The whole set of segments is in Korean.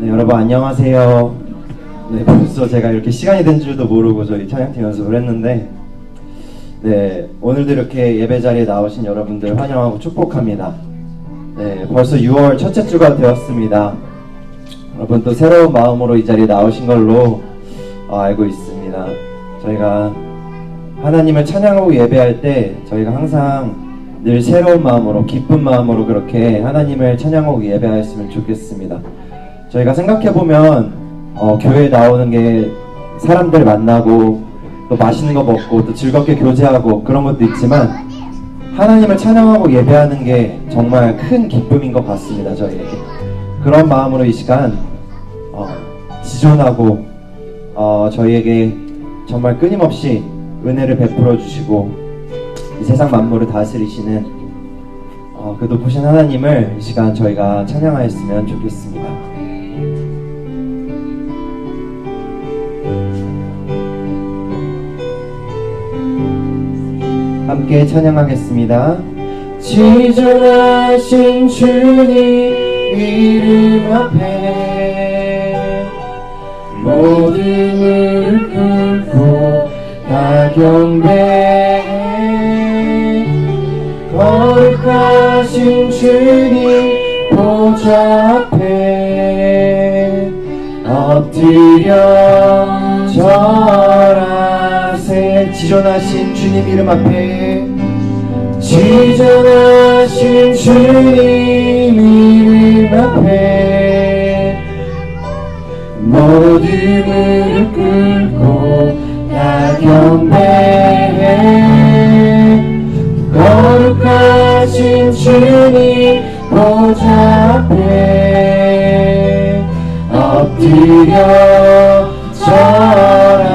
네, 여러분 안녕하세요. 네, 벌써 제가 이렇게 시간이 된 줄도 모르고 저희 찬양팀 연습을 했는데, 네, 오늘도 이렇게 예배 자리에 나오신 여러분들 환영하고 축복합니다. 네, 벌써 6월 첫째 주가 되었습니다. 여러분 또 새로운 마음으로 이 자리에 나오신 걸로 알고 있습니다. 저희가 하나님을 찬양하고 예배할 때 저희가 항상 늘 새로운 마음으로, 기쁜 마음으로 그렇게 하나님을 찬양하고 예배하였으면 좋겠습니다. 저희가 생각해보면 교회에 나오는 게 사람들 만나고 또 맛있는 거 먹고 또 즐겁게 교제하고 그런 것도 있지만, 하나님을 찬양하고 예배하는 게 정말 큰 기쁨인 것 같습니다. 저희에게 그런 마음으로 이 시간 지존하고 저희에게 정말 끊임없이 은혜를 베풀어 주시고 이 세상 만물을 다스리시는 그 높으신 하나님을 이 시간 저희가 찬양하였으면 좋겠습니다. 함께 찬양하겠습니다. 지존하신 주님 이름 앞에 모든 무릎 꿇고 다 경배해. 거룩하신 주님 보좌 앞에 엎드려 절하세. 지존하신 주님 이름 앞에, 지존하신 주님 이름 앞에 모두 무릎 꿇고 다 경배해. 거룩하신 주님 보좌 앞에 엎드려 절하세.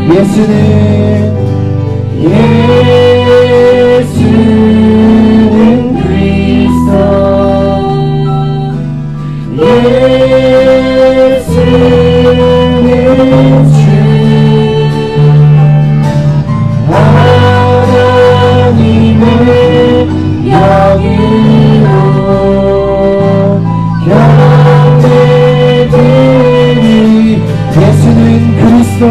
예수는 그리스도, 예수는 주, 하나님의 영으로 경배드리니. 예수는 그리스도,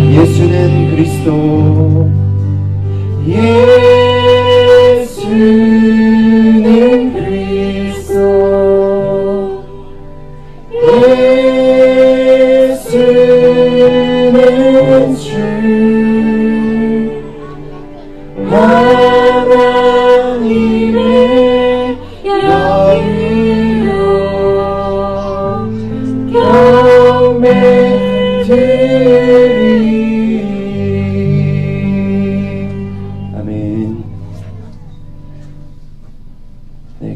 예수는 그리스도, 예수는 그리스도, 예수는 주, 하나님의 영으로 경배드리니.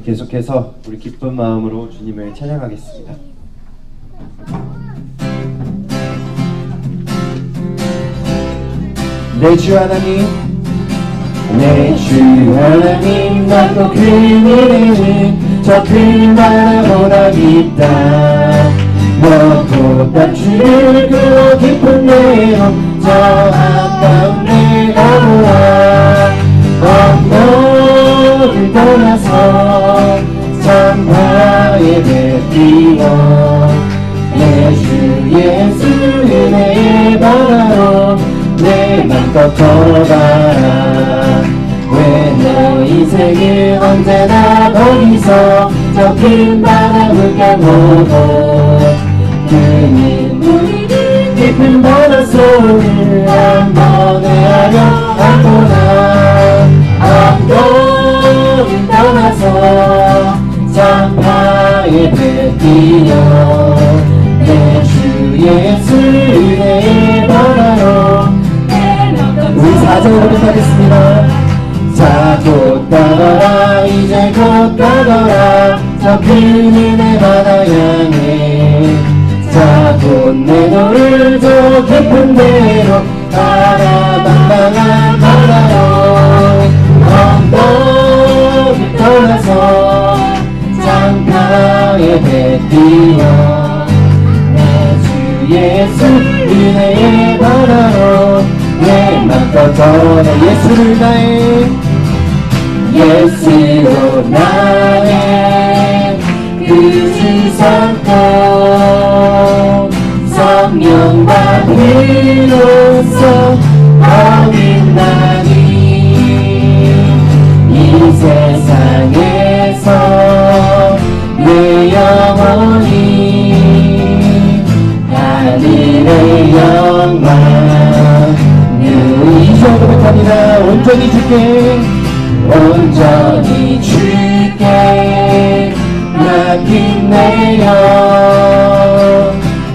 계속해서 우리 기쁜 마음으로 주님을 찬양하겠습니다. 내 주 하나님, 내 주 하나님, 나도 큰 은혜는 저 큰 바다보다 깊다. 너보다 주를 그어 깊은 내용 저 아까운 내가 보아. 너를 떠나서 참바에 뱉기워. 내 주 예수 은혜의 바다로 내 맘껏 걸어가라. 왜 너 인생을 언제나 거기서 저 긴 바다 물결 보고 그는 깊은 바다 속을 한 번에 하려 안보나. 너를 떠나서 참파에 뱉기려. 내 주 예수 은혜의 바다로. 우리 4절부터 하겠습니다. 자 곧 가거라, 이제 곧 가거라, 저 큰 은혜 바다 향해. 자 곧 내 너를 더 깊은 데로 바라방방한 바다로 언덕을 떠나서 창가에 배 띄워 내 주 예수 은혜의 바다로 내 맘 꺼져 내 예수를 다해 예수로 나의 그 지상권 성령과 피로써 어긋나니 이 세상에서 내 영혼이 하늘의 영광 이 정도 고백합니다. 온전히 주께 온전히 주께 맡긴 내 영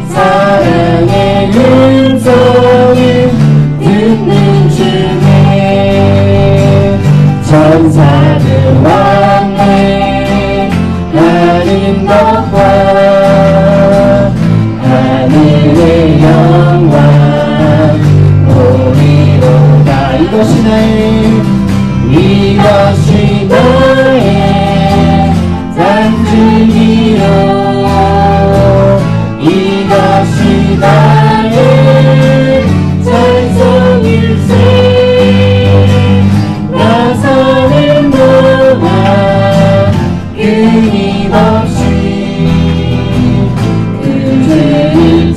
사랑의 음성을 듣는 중에 천사들 왕래 하는 것과 하늘의 영광 보리로다 이것이 나의 단증이요 이것이 나의 찬송일세 나 사는 동안 끊임없이 그를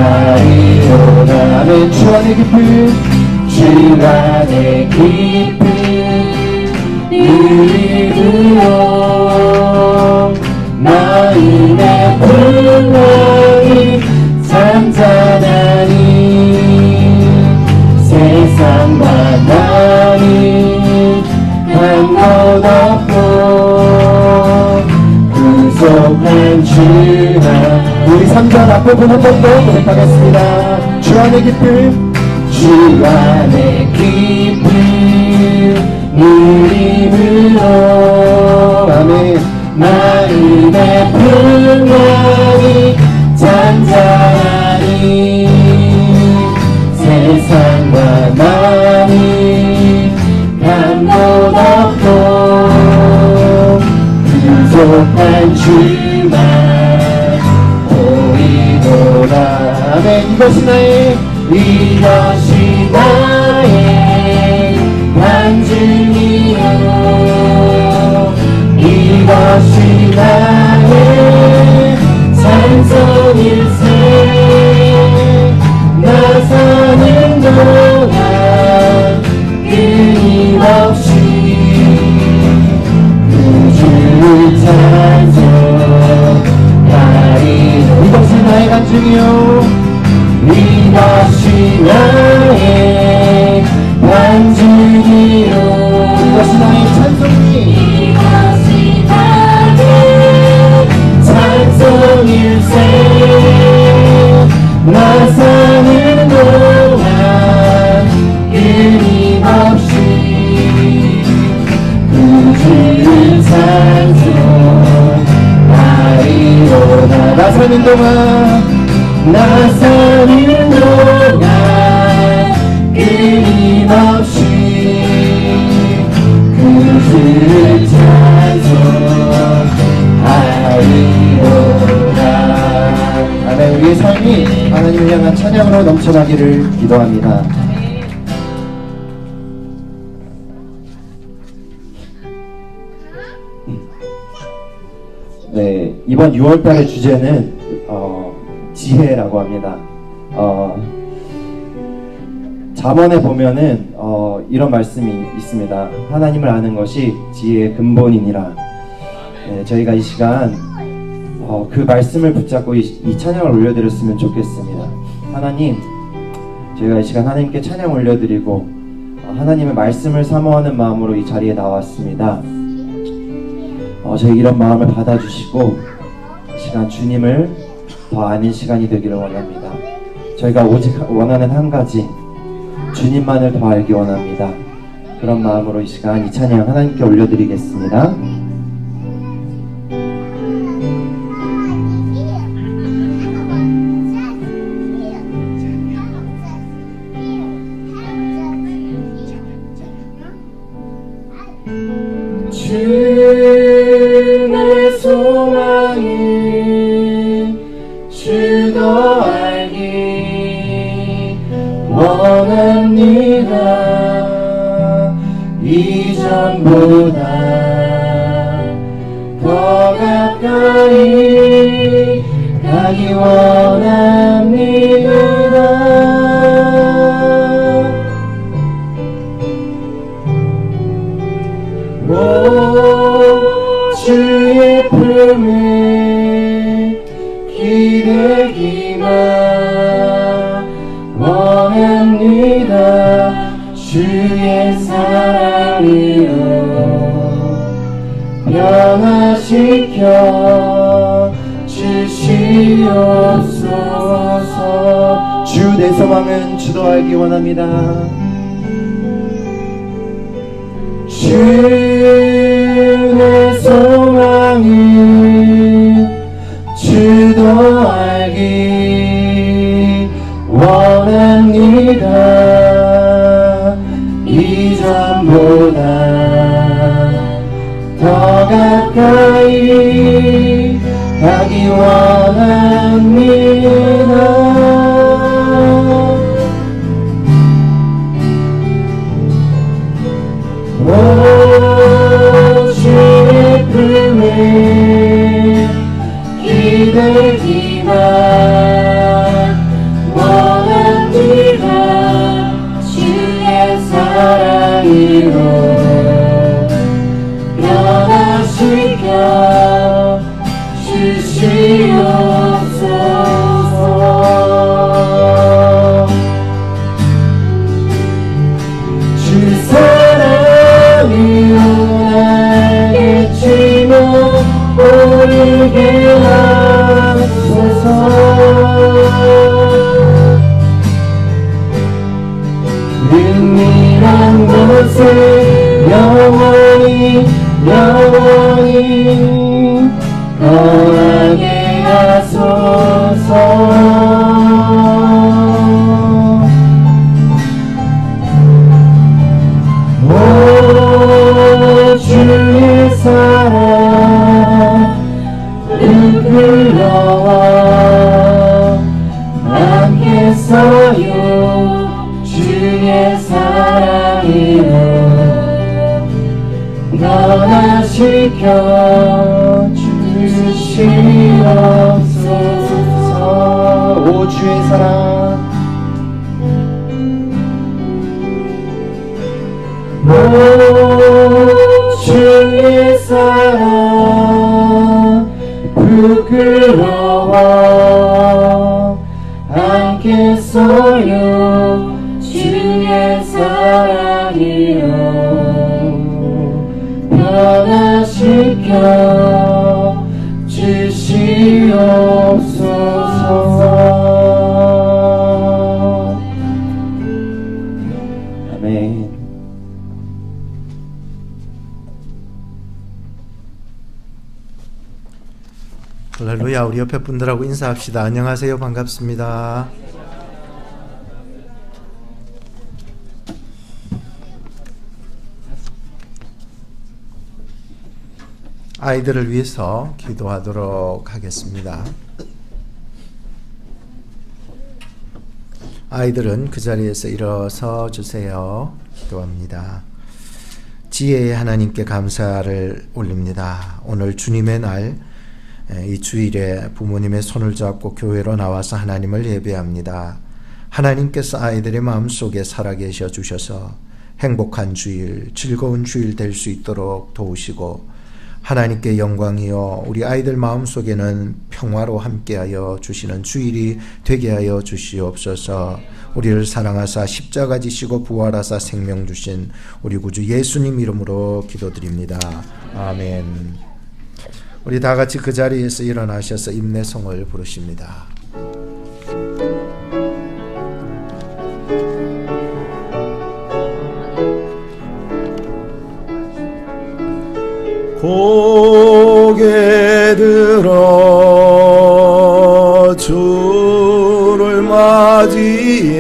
찬송하리로다 아멘. 주 안의 기쁨 주 안의 기쁨 누리므로 마음의 풍랑이 잠잠하니 세상과 나는 한 곳 없고 구속한 주나 우리 3절 앞부분 한 번 더 고백하겠습니다. 주 안의 기쁨 주 안의 기쁨 누림으로 아멘 마음의 풍랑이 잠잠하니 세상과 나는 한 곳 없고 부족한 주만 보이도다 아멘. 이것이 나의 반증이요 이것이 나의 찬송일세 나 사는 동안 끊임없이 그 주를 찬송하리로 이것이 나의 반증이요 이것이 나의 반증이요 이것이 나의 찬송이 이것이 나의 찬송일세 나 사는 동안 끊임없이 그 주를 찬송하리로다 나 사는 동안 나 사는 동안 끊임없이 그 주를 찬송하리로다 아멘. 우리의 삶이 하나님을 향한 찬양으로 넘쳐나기를 기도합니다. 네, 이번 6월달의 주제는 지혜라고 합니다. 잠언에 보면은 이런 말씀이 있습니다. 하나님을 아는 것이 지혜의 근본이니라. 네, 저희가 이 시간 그 말씀을 붙잡고 이 찬양을 올려드렸으면 좋겠습니다. 하나님, 저희가 이 시간 하나님께 찬양 올려드리고 하나님의 말씀을 사모하는 마음으로 이 자리에 나왔습니다. 저희 이런 마음을 받아주시고 이 시간 주님을 더 아는 시간이 되기를 원합니다. 저희가 오직 원하는 한 가지, 주님만을 더 알기 원합니다. 그런 마음으로 이 시간 이 찬양 하나님께 올려드리겠습니다. 기대기만 원합니다. 주의 사랑으로 변화시켜 주시옵소서. 주 내 소망은 주도 알기 원합니다. 주 내 소망은 주도 알기 원합니다. 이전보다 더 가까이 가기 원합니다. 오 주의 품에 기대기만 원합니다. 주의 사랑으로 변화시켜 주시옵소서. 주 사랑으로 알겠지만 모르게 하소서. 은밀한 곳에 영원히 거하게 하소서. 오 주의 사랑 이끌러와 않겠어요. 주의 사랑으로 변화시켜 주시옵소서. 오 주의 사랑 오 주의 사랑 부끄러워 않겠어요. 주의 사랑으로 변화시켜 주시옵소서. 아멘. 할렐루야. 우리 옆에 분들하고 인사합시다. 안녕하세요. 반갑습니다. 아이들을 위해서 기도하도록 하겠습니다. 아이들은 그 자리에서 일어서 주세요. 기도합니다. 지혜의 하나님께 감사를 올립니다. 오늘 주님의 날, 이 주일에 부모님의 손을 잡고 교회로 나와서 하나님을 예배합니다. 하나님께서 아이들의 마음속에 살아계셔 주셔서 행복한 주일, 즐거운 주일 될 수 있도록 도우시고, 하나님께 영광이요 우리 아이들 마음속에는 평화로 함께하여 주시는 주일이 되게 하여 주시옵소서. 우리를 사랑하사 십자가 지시고 부활하사 생명 주신 우리 구주 예수님 이름으로 기도드립니다. 아멘. 우리 다 같이 그 자리에서 일어나셔서 임내성을 부르십니다. 고개 들어 주를 맞이해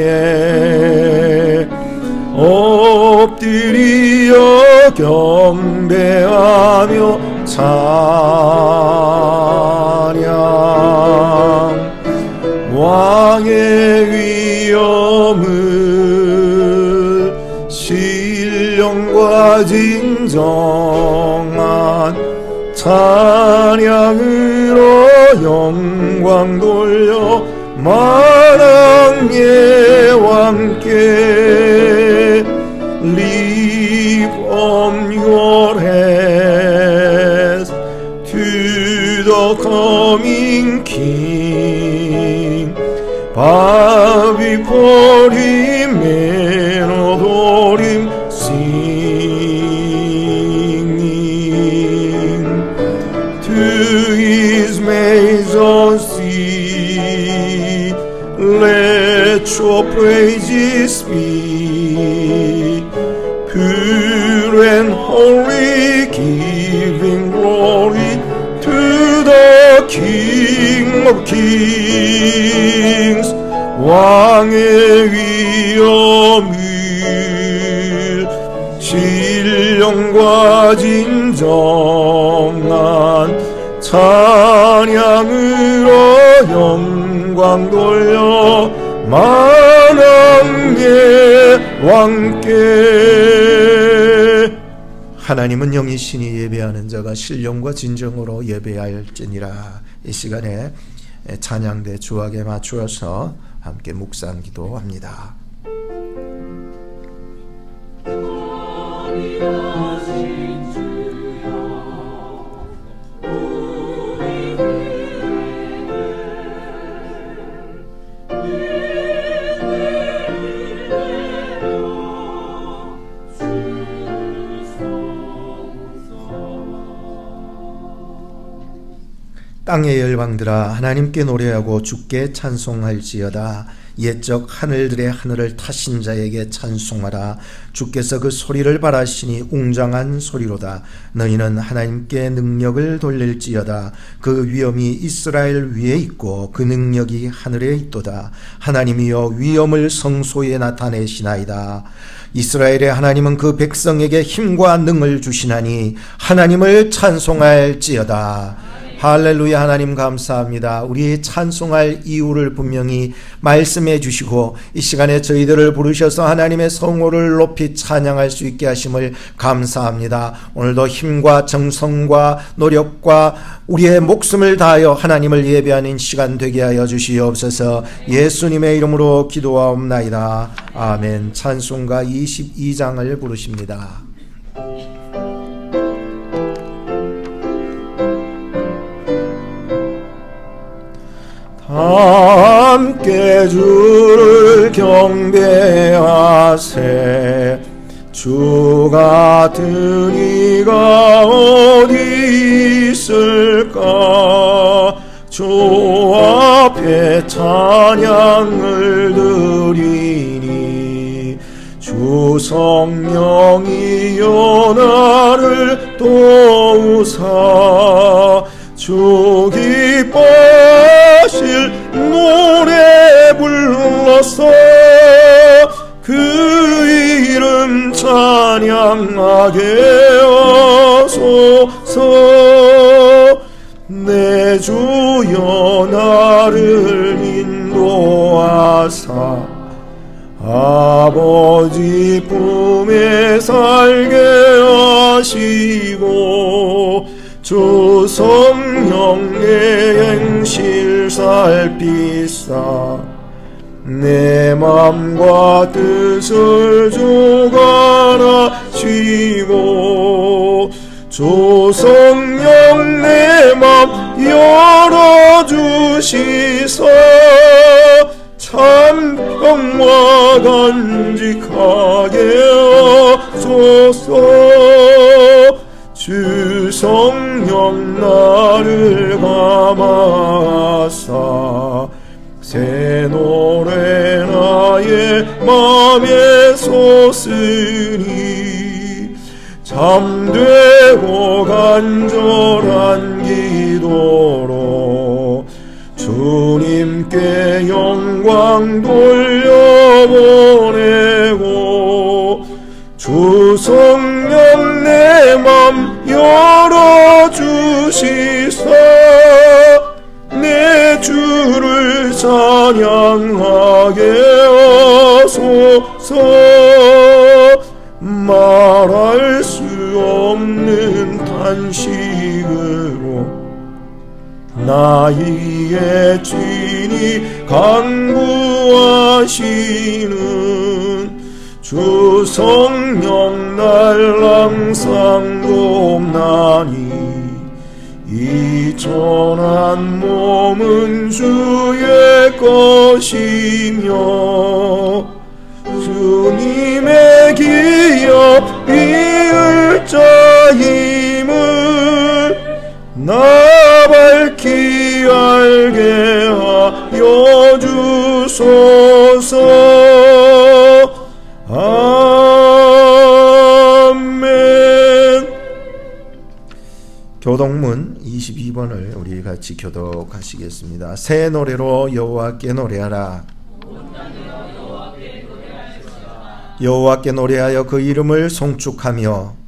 엎드려 경배하며 찬양. 왕의 위엄을 신령과 진정한 찬양으로 영광 돌려 만왕의 왕께 lift up your hands to the coming King. sing. Bow before him and adore him, singing. To his maison see, let your praises be. Pure and holy, giving glory to the King of Kings. 왕의 위엄을 신령과 진정한 찬양으로 영광 돌려 만왕의 왕께. 하나님은 영이시니 예배하는 자가 신령과 진정으로 예배할지니라. 이 시간에 찬양대 주악에 맞추어서 함께 묵상 기도합니다. 땅의 열방들아 하나님께 노래하고 주께 찬송할지어다. 옛적 하늘들의 하늘을 타신 자에게 찬송하라. 주께서 그 소리를 바라시니 웅장한 소리로다. 너희는 하나님께 능력을 돌릴지어다. 그 위엄이 이스라엘 위에 있고 그 능력이 하늘에 있도다. 하나님이여 위엄을 성소에 나타내시나이다. 이스라엘의 하나님은 그 백성에게 힘과 능을 주시나니 하나님을 찬송할지어다. 할렐루야. 하나님 감사합니다. 우리 찬송할 이유를 분명히 말씀해 주시고 이 시간에 저희들을 부르셔서 하나님의 성호를 높이 찬양할 수 있게 하심을 감사합니다. 오늘도 힘과 정성과 노력과 우리의 목숨을 다하여 하나님을 예배하는 시간 되게 하여 주시옵소서. 예수님의 이름으로 기도하옵나이다. 아멘. 찬송가 22장을 부르십니다. 함께 주를 경배하세. 주 같은 이가 어디 있을까. 주 앞에 찬양을 드리니 주 성령이여 나를 도우사. 주 기뻐하실 노래 불러서 그 이름 찬양하게 하소서. 내 주여 나를 인도하사 아버지 품에 살게 하시고 주 성령 내 행실 살피사 내 맘과 뜻을 주관하시고 주 성령 내 맘 열어주시사 참 평화 간직하게 하소서. 주 성령 나를 감화하사 새 노래 나의 맘에 솟으니 잠되고 간절한 기도로 주님께 영광 돌려보내고 주 성령 내 맘 열어주시사 내 주를 찬양하게 하소서. 말할 수 없는 탄식으로 나의 주인이 간구하시는 주 성령 날 항상 돕나니 이 천한 몸은 주의 것이며 주님의 기업 이을 자임을 나 밝히 알게 하여 주소서. 아멘. 교독문 22번을 우리 같이 교독하시겠습니다. 새 노래로 여호와께 노래하라. 여호와께 노래하여 그 이름을 송축하며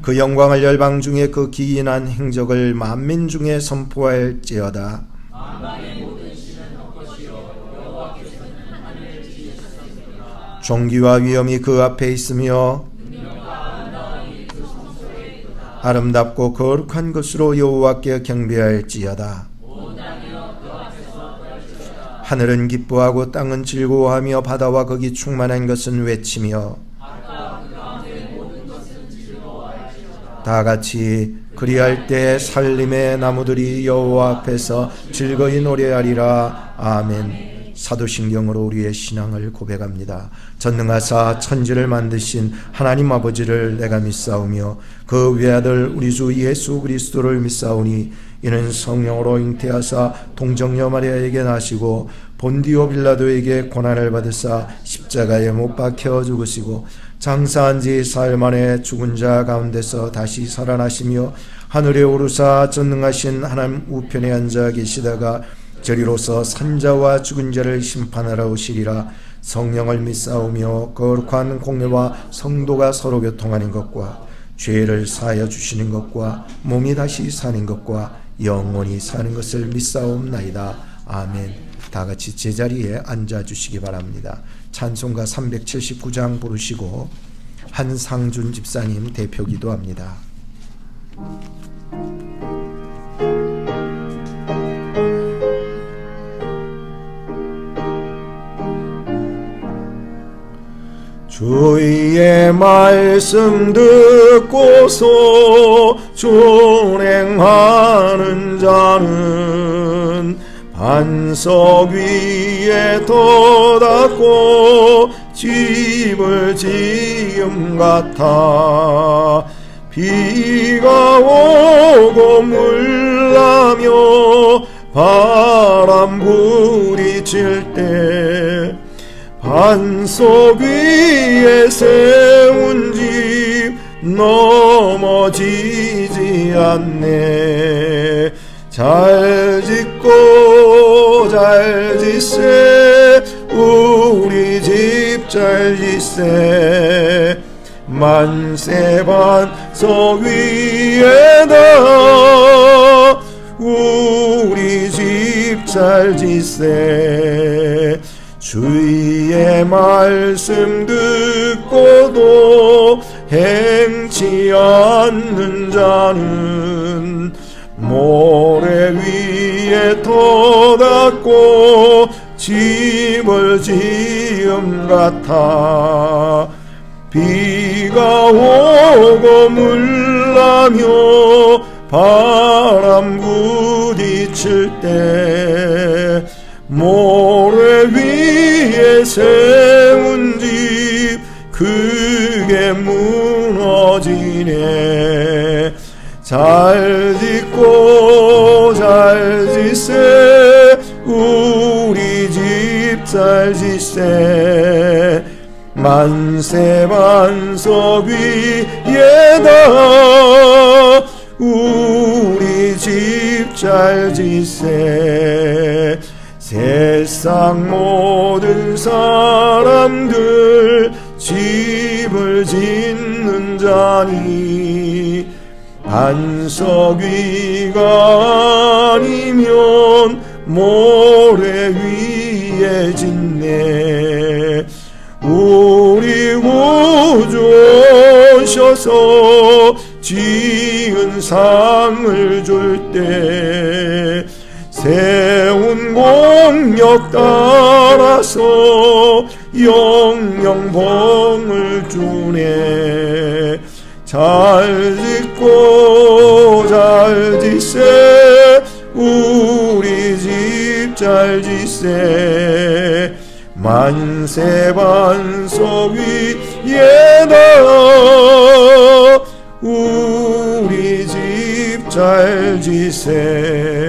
그 영광을 열방 중에 그 기인한 행적을 만민 중에 선포할지어다. 존귀와 위엄이 그 앞에 있으며 아름답고 거룩한 것으로 여호와께 경배할지어다. 하늘은 기뻐하고 땅은 즐거워하며 바다와 거기 충만한 것은 외치며 다같이 그리할 때 살림의 나무들이 여호와 앞에서 즐거이 노래하리라. 아멘. 사도신경으로 우리의 신앙을 고백합니다. 전능하사 천지를 만드신 하나님 아버지를 내가 믿사오며 그 외아들 우리 주 예수 그리스도를 믿사오니 이는 성령으로 잉태하사 동정녀 마리아에게 나시고 본디오 빌라도에게 고난을 받으사 십자가에 못 박혀 죽으시고 장사한 지 사흘 만에 죽은 자 가운데서 다시 살아나시며 하늘에 오르사 전능하신 하나님 우편에 앉아 계시다가 저리로서 산자와 죽은 자를 심판하러 오시리라. 성령을 믿사오며 거룩한 공회와 성도가 서로 교통하는 것과 죄를 사하여 주시는 것과 몸이 다시 사는 것과 영원히 사는 것을 믿사옵나이다. 아멘. 다같이 제자리에 앉아주시기 바랍니다. 찬송가 379장 부르시고 한상준 집사님 대표 기도합니다. 주의 말씀 듣고서 준행하는 자는 반석 위에 터닫고 집을 지음 같아. 비가 오고 물나며 바람 부딪힐 때 반석 위에 세운 집 넘어지지 않네. 잘 짓고 잘 짓세 우리 집 잘 짓세. 만세 반석 위에다 우리 집 잘 짓세. 주의 말씀 듣고도 행치 않는 자는 모래 위에 터닫고 집을 지음 같아. 비가 오고 물나며 바람 부딪힐 때 모래 위에 세운 집 크게 무너지네. 잘 짓고 잘 짓세 우리 집 잘 짓세. 만세 반석 위에다 우리 집 잘 짓세. 세상 모든 사람들 집을 짓는 자니 반석 위가 아니면 모래 위에 짓네. 우리 구주 오셔서 지은 상을 줄 때 세운 공력 따라서 영영봉을 주네. 잘 짓고 잘 짓세 우리 집 잘 짓세 만세 반석 위에다 우리 집 잘 짓세.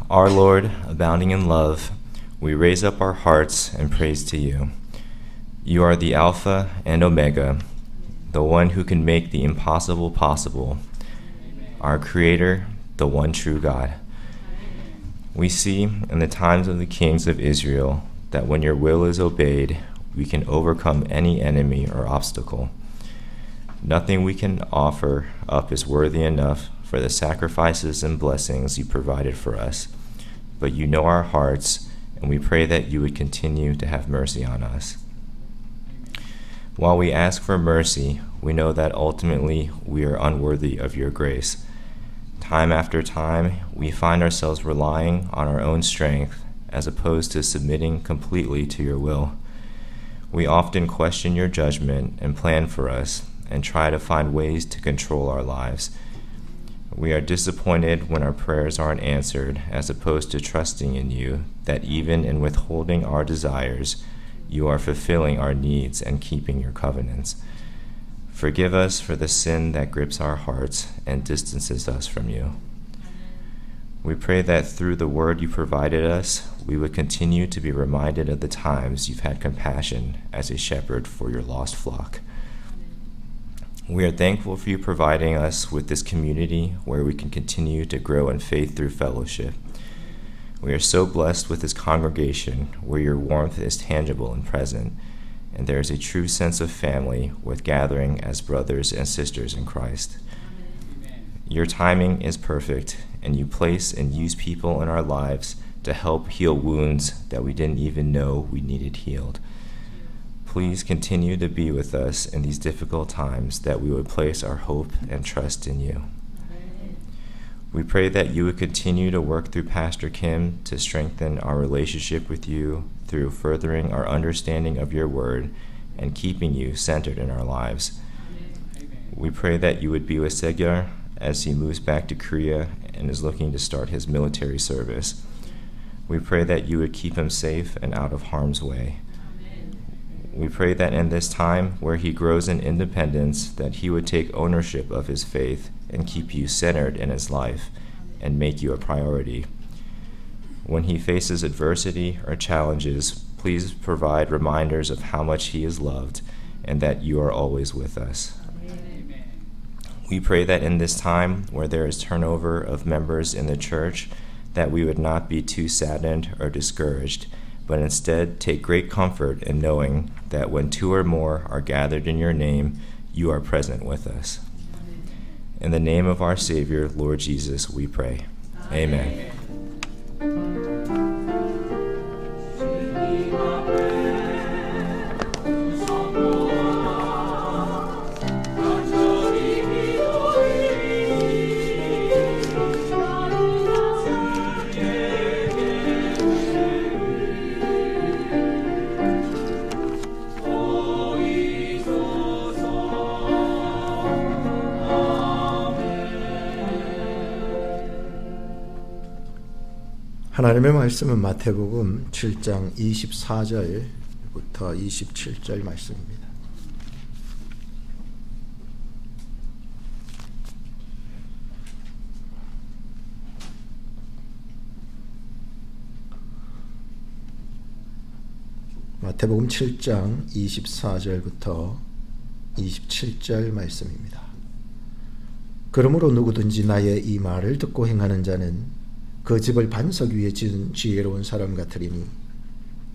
Our Lord, abounding in love, we raise up our hearts in praise to you. You are the Alpha and Omega, the one who can make the impossible possible, our Creator, the one true God. We see in the times of the kings of Israel that when your will is obeyed, we can overcome any enemy or obstacle. Nothing we can offer up is worthy enough for the sacrifices and blessings you provided for us. But you know our hearts, and we pray that you would continue to have mercy on us. While we ask for mercy, we know that ultimately we are unworthy of your grace. Time after time, we find ourselves relying on our own strength as opposed to submitting completely to your will. We often question your judgment and plan for us and try to find ways to control our lives. We are disappointed when our prayers aren't answered, as opposed to trusting in you that even in withholding our desires, you are fulfilling our needs and keeping your covenants. Forgive us for the sin that grips our hearts and distances us from you. We pray that through the word you provided us, we would continue to be reminded of the times you've had compassion as a shepherd for your lost flock. We are thankful for you providing us with this community where we can continue to grow in faith through fellowship. We are so blessed with this congregation where your warmth is tangible and present, and there is a true sense of family with gathering as brothers and sisters in Christ. Your timing is perfect, and you place and use people in our lives to help heal wounds that we didn't even know we needed healed. Please continue to be with us in these difficult times, that we would place our hope and trust in you. We pray that you would continue to work through Pastor Kim to strengthen our relationship with you through furthering our understanding of your word and keeping you centered in our lives. We pray that you would be with Segar as he moves back to Korea and is looking to start his military service. We pray that you would keep him safe and out of harm's way. We pray that in this time where he grows in independence, that he would take ownership of his faith and keep you centered in his life and make you a priority. When he faces adversity or challenges, please provide reminders of how much he is loved and that you are always with us. Amen. We pray that in this time where there is turnover of members in the church, that we would not be too saddened or discouraged, but instead take great comfort in knowing that when two or more are gathered in your name, you are present with us. In the name of our Savior, Lord Jesus, we pray. Amen. 하나님의 말씀은 마태복음 7장 24절부터 27절 말씀입니다. 마태복음 7장 24절부터 27절 말씀입니다. 그러므로 누구든지 나의 이 말을 듣고 행하는 자는 그 집을 반석 위에 지은 지혜로운 사람 같으리니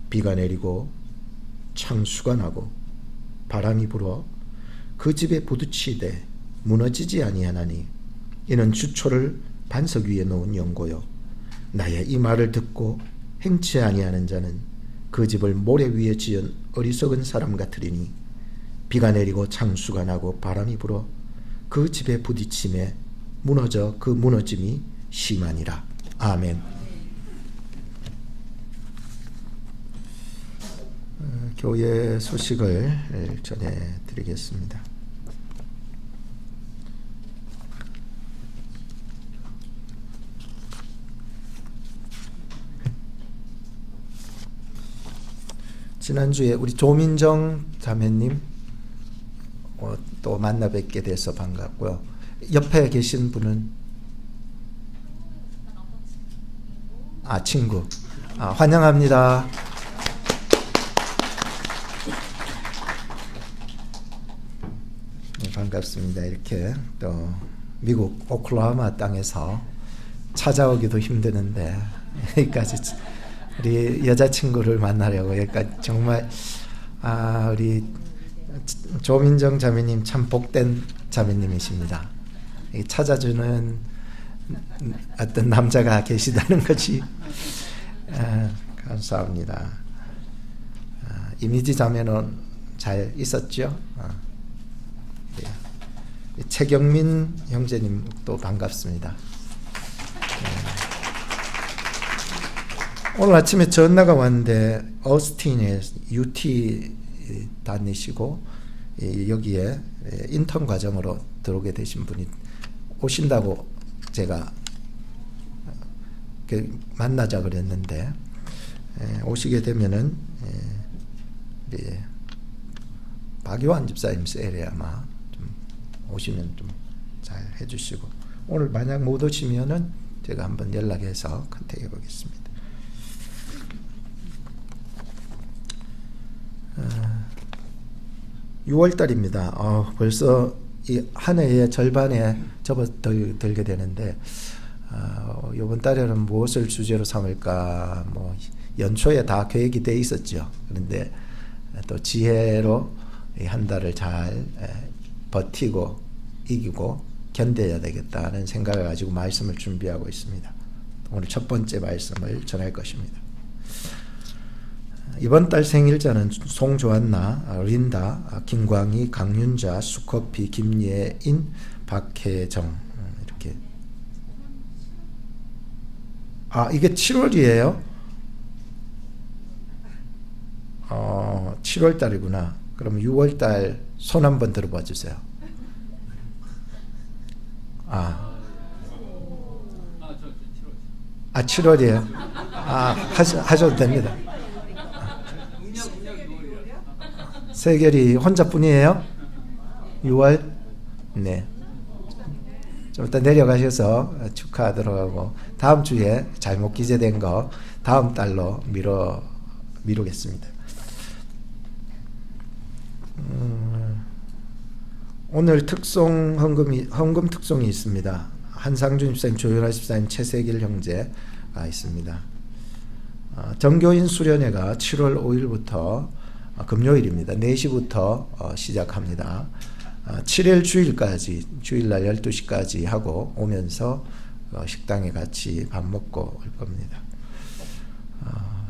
비가 내리고 창수가 나고 바람이 불어 그 집에 부딪히되 무너지지 아니하나니 이는 주초를 반석 위에 놓은 연고요 나의 이 말을 듣고 행치 아니하는 자는 그 집을 모래 위에 지은 어리석은 사람 같으리니 비가 내리고 창수가 나고 바람이 불어 그 집에 부딪힘에 무너져 그 무너짐이 심하니라. 아멘. 교회 소식을 전해드리겠습니다. 지난주에 우리 조민정 자매님 또 만나 뵙게 돼서 반갑고요. 옆에 계신 분은 친구. 환영합니다. 네, 반갑습니다. 이렇게 또 미국 오클라호마 땅에서 찾아오기도 힘드는데 여기까지 우리 여자친구를 만나려고 여기까지 정말 우리 조민정 자매님 참 복된 자매님이십니다. 찾아주는 어떤 남자가 계시다는 것이 감사합니다. 이미지 자매는 잘 있었죠? 네. 최경민 형제님도 반갑습니다. 오늘 아침에 전화가 왔는데 어스틴에 UT 다니시고 여기에 인턴 과정으로 들어오게 되신 분이 오신다고 제가 만나자 그랬는데 오시게 되면은 박요한 집사님 셀에 아마 좀 오시면 좀 잘 해주시고 오늘 만약 못 오시면은 제가 한번 연락해서 컨택해 보겠습니다. 6월달입니다. 벌써 이 한 해의 절반에 접어들게 되는데 이번 달에는 무엇을 주제로 삼을까 연초에 다 계획이 돼 있었죠. 그런데 또 지혜로 한 달을 잘 버티고 이기고 견뎌야 되겠다는 생각을 가지고 말씀을 준비하고 있습니다. 오늘 첫 번째 말씀을 전할 것입니다. 이번 달 생일자는 송조한나, 린다, 김광희, 강윤자, 수커피, 김예인, 박혜정 이렇게. 이게 7월이에요? 7월 달이구나. 그럼 6월 달 손 한번 들어봐 주세요. 7월이에요? 하셔도 됩니다. 세결이 혼자뿐이에요? 6월? 네. 좀 이따 내려가셔서 축하하도록 하고 다음 주에 잘못 기재된 거 다음 달로 미루겠습니다. 오늘 헌금 특송이 있습니다. 한상준 집사님, 조연아 집사님, 최세길 형제가 있습니다. 정교인 수련회가 7월 5일부터 금요일입니다. 4시부터 시작합니다. 7일 주일까지 주일날 12시까지 하고 오면서 식당에 같이 밥 먹고 올 겁니다.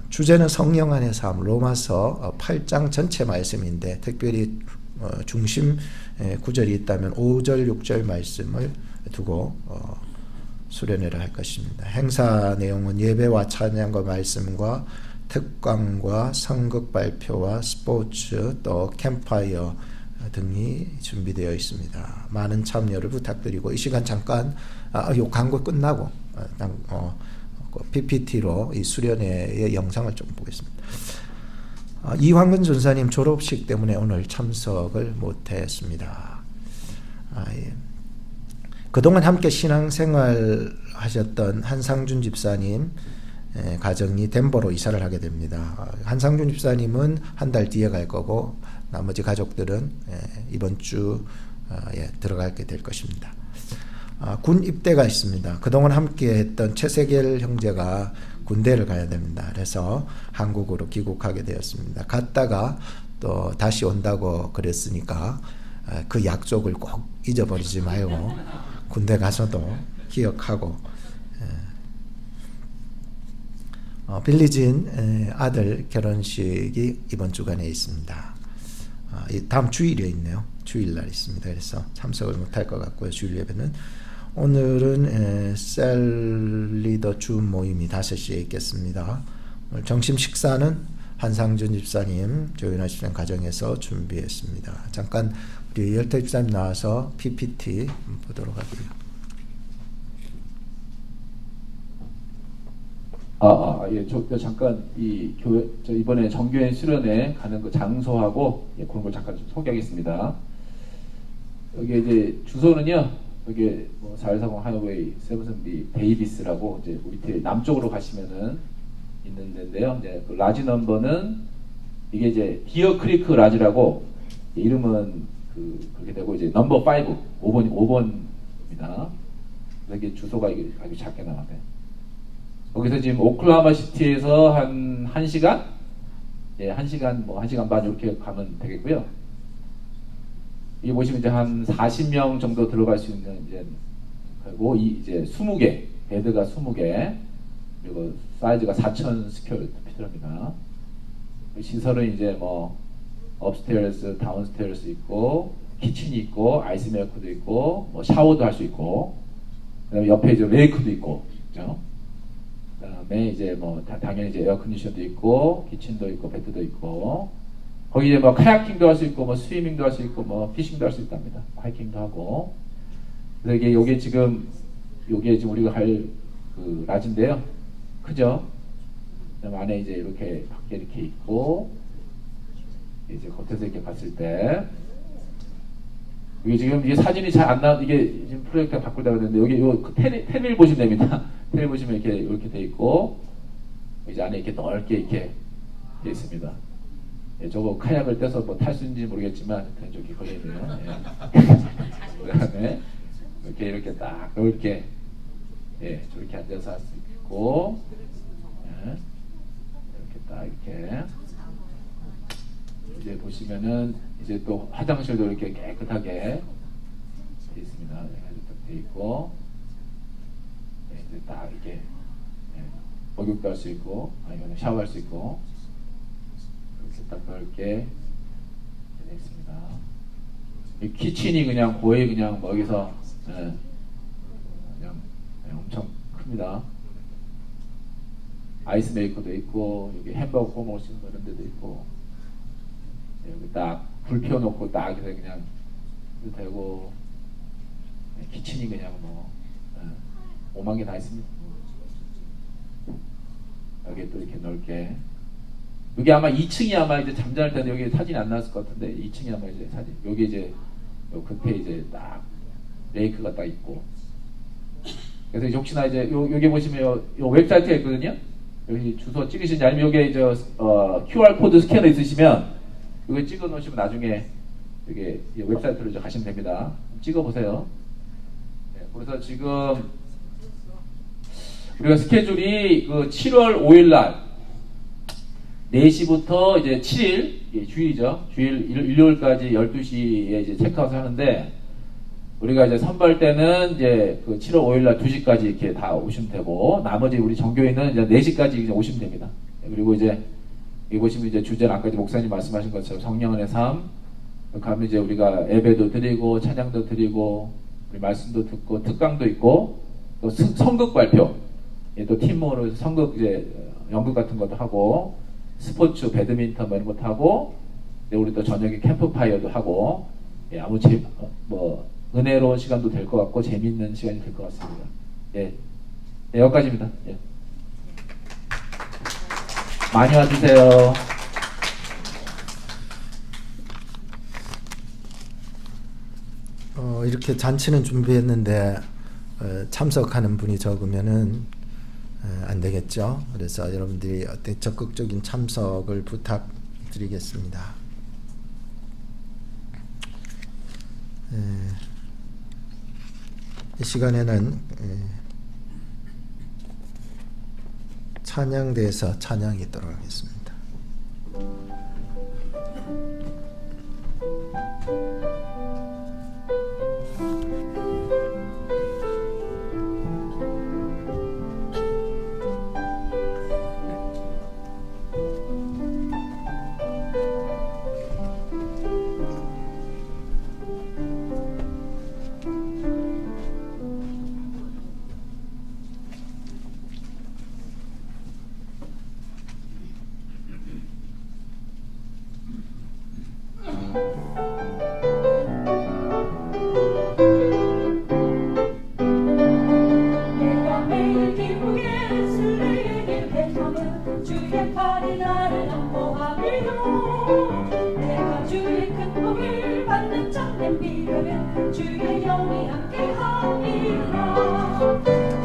주제는 성령 안의 삶, 로마서 8장 전체 말씀인데 특별히 중심 구절이 있다면 5절, 6절 말씀을 두고 수련회를 할 것입니다. 행사 내용은 예배와 찬양과 말씀과 특강과 선극 발표와 스포츠 또 캠파이어 등이 준비되어 있습니다. 많은 참여를 부탁드리고 이 시간 잠깐 요 광고 끝나고 PPT로 이 수련회의 영상을 좀 보겠습니다. 이황근 전사님 졸업식 때문에 오늘 참석을 못했습니다. 예. 그동안 함께 신앙생활 하셨던 한상준 집사님 가정이 덴버로 이사를 하게 됩니다. 한상준 집사님은 한 달 뒤에 갈 거고 나머지 가족들은 이번 주에 들어가게 될 것입니다. 군 입대가 있습니다. 그동안 함께 했던 최세길 형제가 군대를 가야 됩니다. 그래서 한국으로 귀국하게 되었습니다. 갔다가 또 다시 온다고 그랬으니까 그 약속을 꼭 잊어버리지 말고 군대 가서도 기억하고 빌리진 아들 결혼식이 이번 주간에 있습니다. 다음 주일에 있네요. 주일날 있습니다. 그래서 참석을 못할 것 같고요. 주일 예배는. 오늘은 셀 리더 주 모임이 5시에 있겠습니다. 오늘 점심 식사는 한상준 집사님, 조윤아 집사님 가정에서 준비했습니다. 잠깐 우리 열태 집사님 나와서 PPT 보도록 하고요. 예, 저 잠깐 이 교회, 저 이번에 정교회 수련회 가는 그 장소하고 그런 걸 잠깐 좀 소개하겠습니다. 여기 이제 주소는요, 여기 뭐 410 하이웨이 세븐선비 데이비스라고 이제 밑에 남쪽으로 가시면은 있는 데인데요. 이제 그 라지 넘버는 이게 이제 디어 크리크 라지라고 이름은 그렇게 되고 이제 넘버 5, 5번입니다. 여기 주소가 이게 아주 작게 나왔네요. 거기서 지금 오클라호마 시티에서 한 1시간? 예, 1시간, 뭐 1시간 반 이렇게 가면 되겠고요. 여기 보시면 이제 한 40명 정도 들어갈 수 있는 이제, 그리고 이제 20개, 베드가 20개, 그리고 사이즈가 4,000 스퀘어 피트입니다. 시설은 이제 뭐, 업스테어스, 다운스테어스 있고, 키친이 있고, 아이스메이커도 있고, 뭐 샤워도 할 수 있고, 그 다음에 옆에 이제 레이크도 있고, 그죠? 그다음에 이제 뭐 당연히 이제 에어컨디션도 있고 키친도 있고 베드도 있고 거기 이제 뭐 카야킹도 할 수 있고 뭐 스위밍도 할 수 있고 뭐 피싱도 할 수 있답니다. 하이킹도 하고. 그래서 이게 요게 지금 우리가 할 그 라지인데요. 크죠? 그다음 안에 이제 이렇게 밖에 이렇게 있고 이제 겉에서 이렇게 봤을 때 이게 지금 이게 사진이 잘 안 나와. 이게 지금 프로젝터 바꾸려고 했는데 여기 요 테레비를 보시면 됩니다. 테레비 보시면 이렇게 돼 있고 이제 안에 이렇게 넓게 이렇게 돼 있습니다. 예, 저거 카약을 떼서 뭐 탈 수 있는지 모르겠지만 저기 걸려 있네요. 예. 그다음에 이렇게 딱 넓게 예, 저렇게 앉아서 할 수 있고 예. 이렇게 딱 이렇게 이제 보시면은 이제 또 화장실도 이렇게 깨끗하게 돼 있습니다. 돼 있고 네, 이제 딱 이렇게 목욕도 할 수 있고 아니면 샤워할 수 있고 이렇게 딱 넓게 돼 있습니다. 이 키친이 그냥 거의 그냥 뭐 여기서 그냥 엄청 큽니다. 아이스 메이커도 있고 여기 햄버거 구워 먹을 수 있는 그런 데도 있고 여기 딱 불 피워놓고 딱 해서 그냥 되고 키친이 그냥 뭐 5만 개 다 있습니다. 여기 또 이렇게 넓게 여기 아마 2층이 아마 이제 잠잘 때는 여기 사진이 안 나왔을 것 같은데 2층이 아마 이제 사진 여기 이제 요 끝에 이제 딱 레이크가 딱 있고 그래서 혹시나 이제 여기 보시면 요 웹사이트가 있거든요. 여기 주소 찍으시지 아니면 여기 이제 QR 코드 스캐너 있으시면 이거 찍어 놓으시면 나중에 여기 웹사이트로 이제 가시면 됩니다. 찍어 보세요. 네, 그래서 지금 우리가 스케줄이 그 7월 5일 날 4시부터 이제 7일 예, 주일이죠. 주일 일요일까지 12시에 이제 체크아웃 하는데 우리가 이제 선발 때는 이제 그 7월 5일 날 2시까지 이렇게 다 오시면 되고 나머지 우리 정교인은 이제 4시까지 이제 오시면 됩니다. 그리고 이제 여기 보시면 이제 주제는 아까 이제 목사님 말씀하신 것처럼 성령의 삶 가면 이제 우리가 예배도 드리고 찬양도 드리고 우리 말씀도 듣고 특강도 있고 또 선극 발표 예, 또 팀으로 선극 이제 연극 같은 것도 하고 스포츠 배드민턴 뭐 이런 것도 하고 우리 또 저녁에 캠프파이어도 하고 예, 아무 뭐 은혜로운 시간도 될 것 같고 재미있는 시간이 될 것 같습니다. 예, 네, 여기까지입니다. 예. 많이 와주세요. 이렇게 잔치는 준비했는데 참석하는 분이 적으면은 안 되겠죠. 그래서 여러분들이 어떤 적극적인 참석을 부탁드리겠습니다. 이 시간에는 찬양대에서 찬양이 있도록 하겠습니다.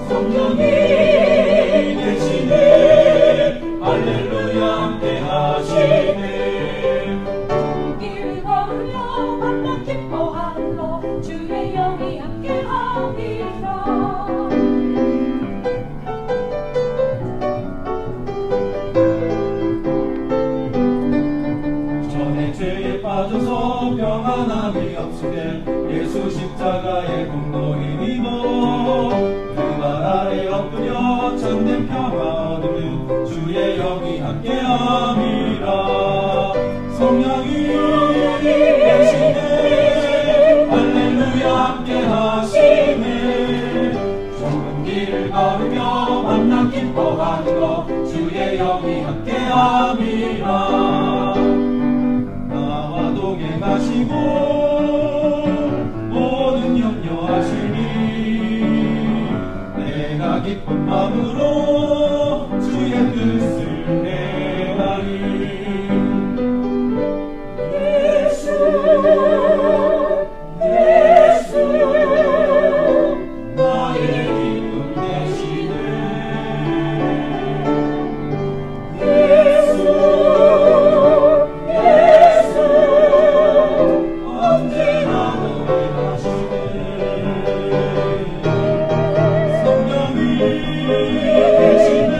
성령이 계시네 할렐루야 함께 하시네 길 걸으며 만나 기뻐하러 주의 영이 함께 하리라 전에 죄에 빠져서 평안함이 없으되 예수 십자가의 공로 힘입어 그 발 아래 엎드려 참된 평화 얻으면 주의 영이 함께함이라 성령이 계시네 할렐루야 함께하시네 좁은 길을 걸으며 만나 기뻐하는 것 주의 영이 함께함이라 나와 동행하시고 모든 염려하시니 내가 기쁜 마음으로 주의 뜻을 행하리 예수 예수 나의 기쁨 되시네 예수 예수 언제나 노래하시네 성령이 계시네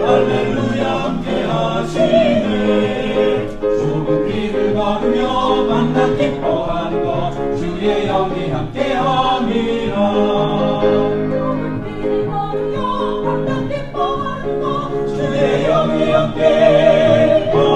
할렐루야 함께하시네 좁은 길을 걸으며 만나 기뻐하는 것 주의 영이 함께함이라 좁은 길을 걸으며 만나 기뻐하는 것 주의 영이 함께함이라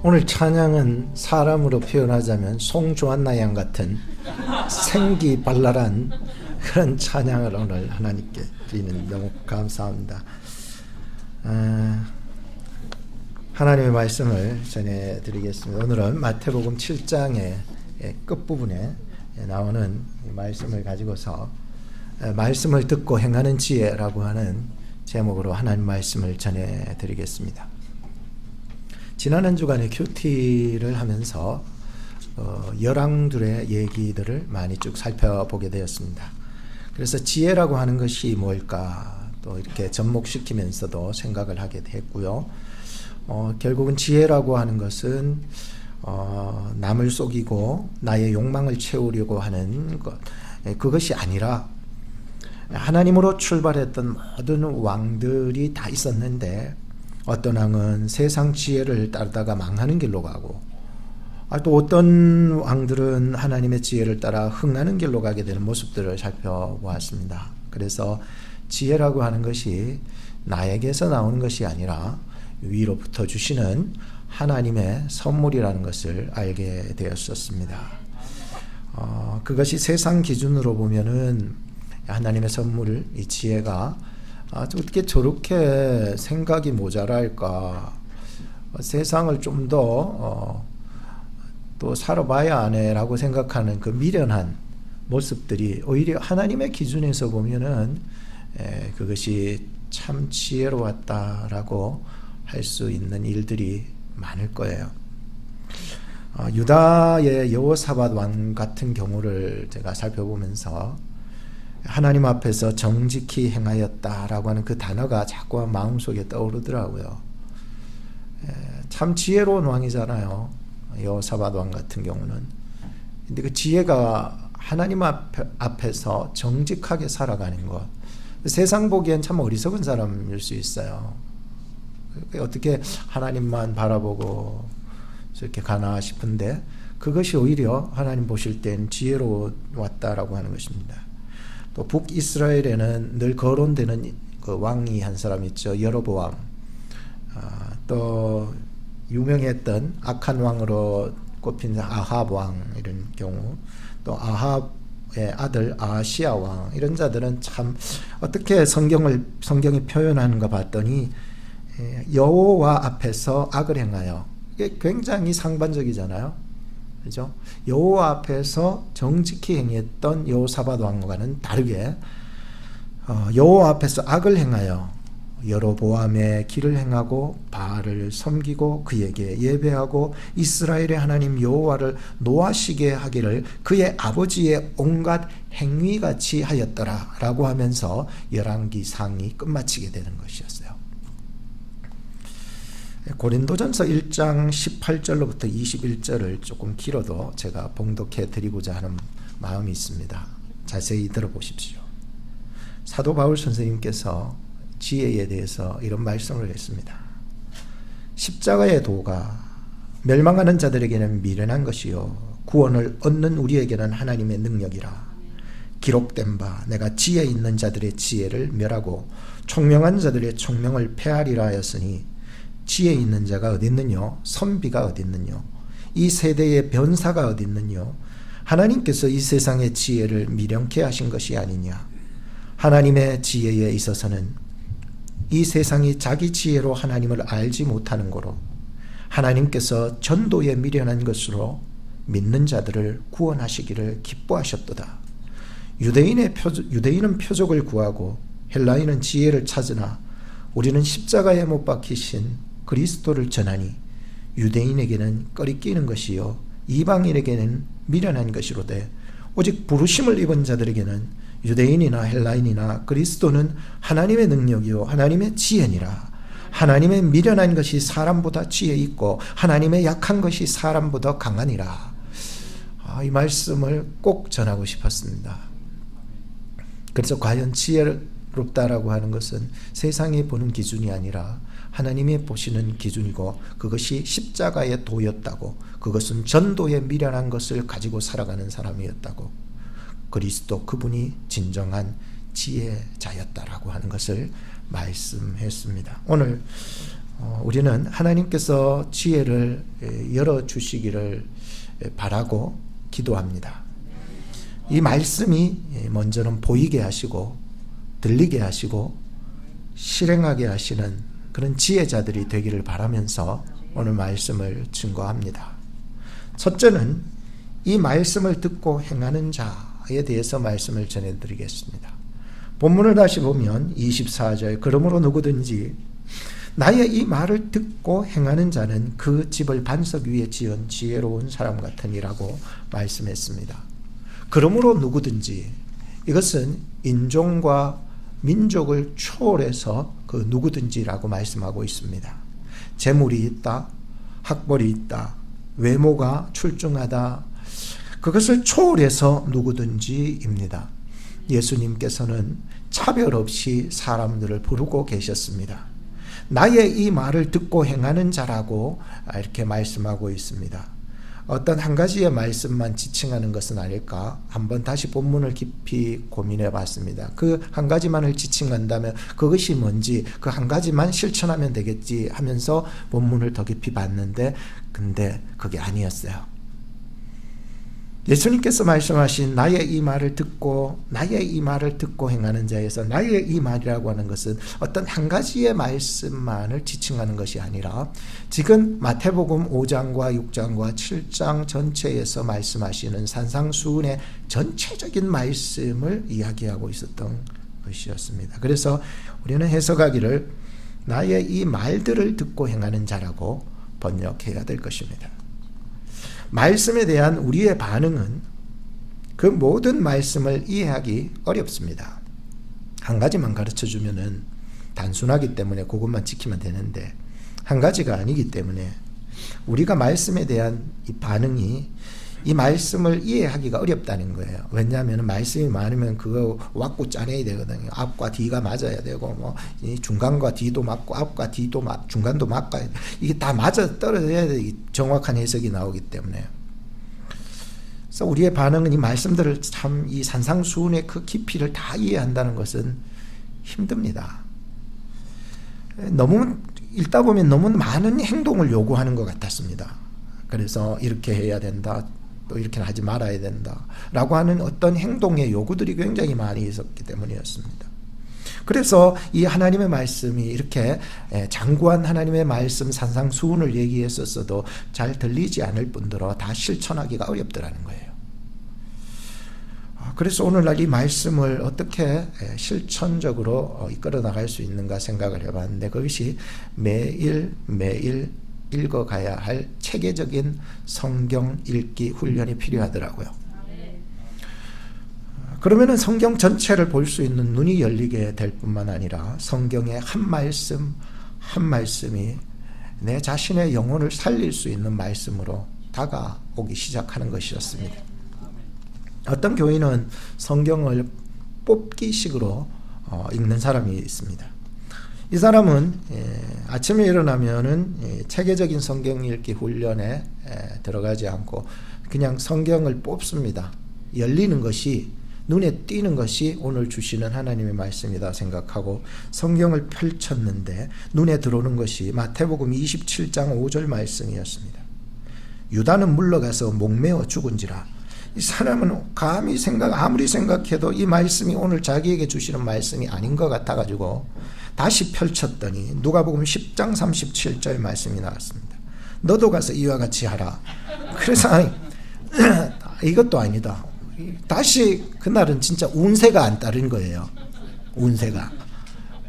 오늘 찬양은 사람으로 표현하자면 송조한나 양 같은 생기발랄한 그런 찬양을 오늘 하나님께 드리는 너무 감사합니다. 하나님의 말씀을 전해드리겠습니다. 오늘은 마태복음 7장의 끝부분에 나오는 말씀을 가지고서 말씀을 듣고 행하는 지혜라고 하는 제목으로 하나님 말씀을 전해드리겠습니다. 지난 한 주간에 큐티를 하면서 열왕들의 얘기들을 많이 쭉 살펴보게 되었습니다. 그래서 지혜라고 하는 것이 뭘까 또 이렇게 접목시키면서도 생각을 하게 됐고요. 결국은 지혜라고 하는 것은 남을 속이고 나의 욕망을 채우려고 하는 것, 그것이 아니라 하나님으로 출발했던 모든 왕들이 다 있었는데 어떤 왕은 세상 지혜를 따르다가 망하는 길로 가고 또 어떤 왕들은 하나님의 지혜를 따라 흥하는 길로 가게 되는 모습들을 살펴보았습니다. 그래서 지혜라고 하는 것이 나에게서 나오는 것이 아니라 위로부터 주시는 하나님의 선물이라는 것을 알게 되었었습니다. 그것이 세상 기준으로 보면은 하나님의 선물, 이 지혜가 어떻게 저렇게 생각이 모자랄까, 세상을 좀 더 또 살아봐야 하네 라고 생각하는 그 미련한 모습들이 오히려 하나님의 기준에서 보면은 그것이 참 지혜로웠다라고 할 수 있는 일들이 많을 거예요. 유다의 여호사밧 왕 같은 경우를 제가 살펴보면서 하나님 앞에서 정직히 행하였다라고 하는 그 단어가 자꾸 마음속에 떠오르더라고요. 참 지혜로운 왕이잖아요. 여호사밧 왕 같은 경우는. 근데 그 지혜가 하나님 앞에서 정직하게 살아가는 것. 세상 보기엔 참 어리석은 사람일 수 있어요. 어떻게 하나님만 바라보고 저렇게 가나 싶은데 그것이 오히려 하나님 보실 땐 지혜로웠다라고 하는 것입니다. 또 북이스라엘에는 늘 거론되는 그 왕이 한 사람 있죠. 여로보암. 또 유명했던 악한 왕으로 꼽힌 아합 왕 이런 경우, 또 아합의 아들 아시야 왕, 이런 자들은 참 어떻게 성경이 표현하는가 봤더니 여호와 앞에서 악을 행하여, 이게 굉장히 상반적이잖아요. 그죠? 여호와 앞에서 정직히 행했던 여호사밧 왕과는 다르게 여호와 앞에서 악을 행하여 여로보암의 길을 행하고 바알을 섬기고 그에게 예배하고 이스라엘의 하나님 여호와를 노하시게 하기를 그의 아버지의 온갖 행위같이 하였더라 라고 하면서 열왕기상이 끝마치게 되는 것이었어요. 고린도전서 1장 18절로부터 21절을 조금 길어도 제가 봉독해 드리고자 하는 마음이 있습니다. 자세히 들어보십시오. 사도 바울 선생님께서 지혜에 대해서 이런 말씀을 했습니다. 십자가의 도가 멸망하는 자들에게는 미련한 것이요 구원을 얻는 우리에게는 하나님의 능력이라. 기록된 바 내가 지혜 있는 자들의 지혜를 멸하고 총명한 자들의 총명을 폐하리라 하였으니 지혜 있는 자가 어디 있느뇨? 선비가 어디 있느뇨? 이 세대의 변사가 어디 있느뇨? 하나님께서 이 세상의 지혜를 미련케 하신 것이 아니냐? 하나님의 지혜에 있어서는 이 세상이 자기 지혜로 하나님을 알지 못하는 거로 하나님께서 전도에 미련한 것으로 믿는 자들을 구원하시기를 기뻐하셨도다. 유대인은 표적을 구하고 헬라인은 지혜를 찾으나 우리는 십자가에 못 박히신 그리스도를 전하니 유대인에게는 꺼리끼는 것이요 이방인에게는 미련한 것이로되 오직 부르심을 입은 자들에게는 유대인이나 헬라인이나 그리스도는 하나님의 능력이요 하나님의 지혜니라. 하나님의 미련한 것이 사람보다 지혜 있고 하나님의 약한 것이 사람보다 강하니라. 이 말씀을 꼭 전하고 싶었습니다. 그래서 과연 지혜롭다라고 하는 것은 세상이 보는 기준이 아니라 하나님이 보시는 기준이고 그것이 십자가의 도였다고, 그것은 전도에 미련한 것을 가지고 살아가는 사람이었다고, 그리스도 그분이 진정한 지혜자였다라고 하는 것을 말씀했습니다. 오늘 우리는 하나님께서 지혜를 열어주시기를 바라고 기도합니다. 이 말씀이 먼저는 보이게 하시고 들리게 하시고 실행하게 하시는 그런 지혜자들이 되기를 바라면서 오늘 말씀을 증거합니다. 첫째는 이 말씀을 듣고 행하는 자에 대해서 말씀을 전해드리겠습니다. 본문을 다시 보면 24절, 그러므로 누구든지 나의 이 말을 듣고 행하는 자는 그 집을 반석 위에 지은 지혜로운 사람 같으니라고 말씀했습니다. 그러므로 누구든지, 이것은 인종과 민족을 초월해서 그 누구든지라고 말씀하고 있습니다. 재물이 있다, 학벌이 있다, 외모가 출중하다, 그것을 초월해서 누구든지입니다. 예수님께서는 차별 없이 사람들을 부르고 계셨습니다. 나의 이 말을 듣고 행하는 자라고 이렇게 말씀하고 있습니다. 어떤 한 가지의 말씀만 지칭하는 것은 아닐까? 한번 다시 본문을 깊이 고민해 봤습니다. 그 한 가지만을 지칭한다면 그것이 뭔지, 그 한 가지만 실천하면 되겠지 하면서 본문을 더 깊이 봤는데, 근데 그게 아니었어요. 예수님께서 말씀하신 나의 이 말을 듣고 행하는 자에서 나의 이 말이라고 하는 것은 어떤 한 가지의 말씀만을 지칭하는 것이 아니라 지금 마태복음 5장과 6장과 7장 전체에서 말씀하시는 산상수훈의 전체적인 말씀을 이야기하고 있었던 것이었습니다. 그래서 우리는 해석하기를 나의 이 말들을 듣고 행하는 자라고 번역해야 될 것입니다. 말씀에 대한 우리의 반응은 그 모든 말씀을 이해하기 어렵습니다. 한 가지만 가르쳐주면은 단순하기 때문에 그것만 지키면 되는데, 한 가지가 아니기 때문에 우리가 말씀에 대한 이 반응이 이 말씀을 이해하기가 어렵다는 거예요. 왜냐하면 말씀이 많으면 그거 왁구 짜내야 되거든요. 앞과 뒤가 맞아야 되고, 뭐 중간과 뒤도 맞고, 앞과 뒤도 중간도 맞고, 이게 다 맞아 떨어져야 정확한 해석이 나오기 때문에. 그래서 우리의 반응은 이 말씀들을 참 이 산상수훈의 그 깊이를 다 이해한다는 것은 힘듭니다. 너무 읽다 보면 너무 많은 행동을 요구하는 것 같았습니다. 그래서 이렇게 해야 된다, 또 이렇게는 하지 말아야 된다 라고 하는 어떤 행동의 요구들이 굉장히 많이 있었기 때문이었습니다. 그래서 이 하나님의 말씀이 이렇게 장구한 하나님의 말씀 산상수훈을 얘기했었어도 잘 들리지 않을 뿐더러 다 실천하기가 어렵더라는 거예요. 그래서 오늘날 이 말씀을 어떻게 실천적으로 이끌어 나갈 수 있는가 생각을 해봤는데, 그것이 매일 읽어가야 할 체계적인 성경 읽기 훈련이 필요하더라고요. 그러면은 성경 전체를 볼 수 있는 눈이 열리게 될 뿐만 아니라 성경의 한 말씀 한 말씀이 내 자신의 영혼을 살릴 수 있는 말씀으로 다가오기 시작하는 것이었습니다. 어떤 교인은 성경을 뽑기식으로 읽는 사람이 있습니다. 이 사람은 아침에 일어나면은 체계적인 성경 읽기 훈련에 들어가지 않고 그냥 성경을 뽑습니다. 열리는 것이, 눈에 띄는 것이 오늘 주시는 하나님의 말씀이다 생각하고 성경을 펼쳤는데 눈에 들어오는 것이 마태복음 27장 5절 말씀이었습니다. 유다는 물러가서 목매어 죽은지라. 이 사람은 감히 아무리 생각해도 이 말씀이 오늘 자기에게 주시는 말씀이 아닌 것 같아가지고 다시 펼쳤더니 누가복음 10장 37절 말씀이 나왔습니다. 너도 가서 이와 같이 하라. 그래서 이것도 아니다. 다시 그날은 진짜 운세가 안 따른 거예요. 운세가.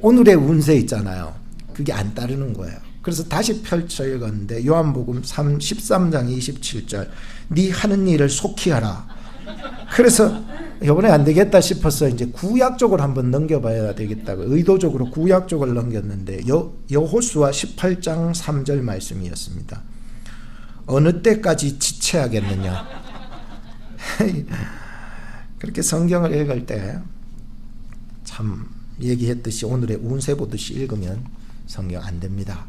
오늘의 운세 있잖아요. 그게 안 따르는 거예요. 그래서 다시 펼쳐 읽었는데 요한복음 13장 27절 네 하는 일을 속히 하라. 그래서 이번에 안 되겠다 싶어서 이제 구약 쪽을 한번 넘겨봐야 되겠다고 의도적으로 구약 쪽을 넘겼는데 여호수아 18장 3절 말씀이었습니다. 어느 때까지 지체하겠느냐. 그렇게 성경을 읽을 때 참 얘기했듯이 오늘의 운세 보듯이 읽으면 성경 안 됩니다.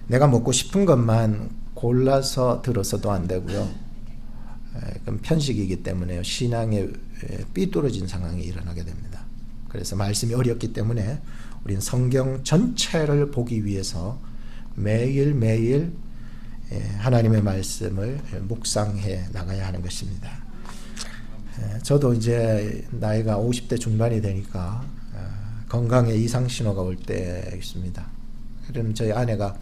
내가 먹고 싶은 것만 골라서 들어서도 안 되고요. 그럼 편식이기 때문에 신앙에 삐뚤어진 상황이 일어나게 됩니다. 그래서 말씀이 어렵기 때문에 우리는 성경 전체를 보기 위해서 매일매일 하나님의 말씀을 묵상해 나가야 하는 것입니다. 저도 이제 나이가 50대 중반이 되니까 건강에 이상 신호가 올 때 있습니다. 그럼 저희 아내가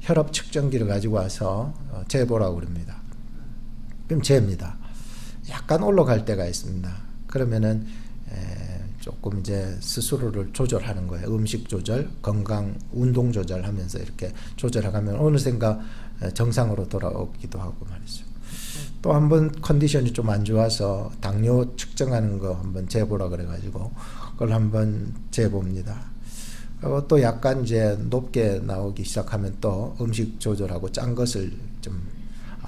혈압 측정기를 가지고 와서 재보라고 그럽니다. 그럼 재입니다. 약간 올라갈 때가 있습니다. 그러면은 조금 이제 스스로를 조절하는 거예요. 음식 조절, 건강, 운동 조절하면서 이렇게 조절하면 어느샌가 정상으로 돌아오기도 하고 말이죠. 또 한 번 컨디션이 좀 안 좋아서 당뇨 측정하는 거 한번 재보라 그래가지고 그걸 한번 재봅니다. 그리고 또 약간 이제 높게 나오기 시작하면 또 음식 조절하고 짠 것을 좀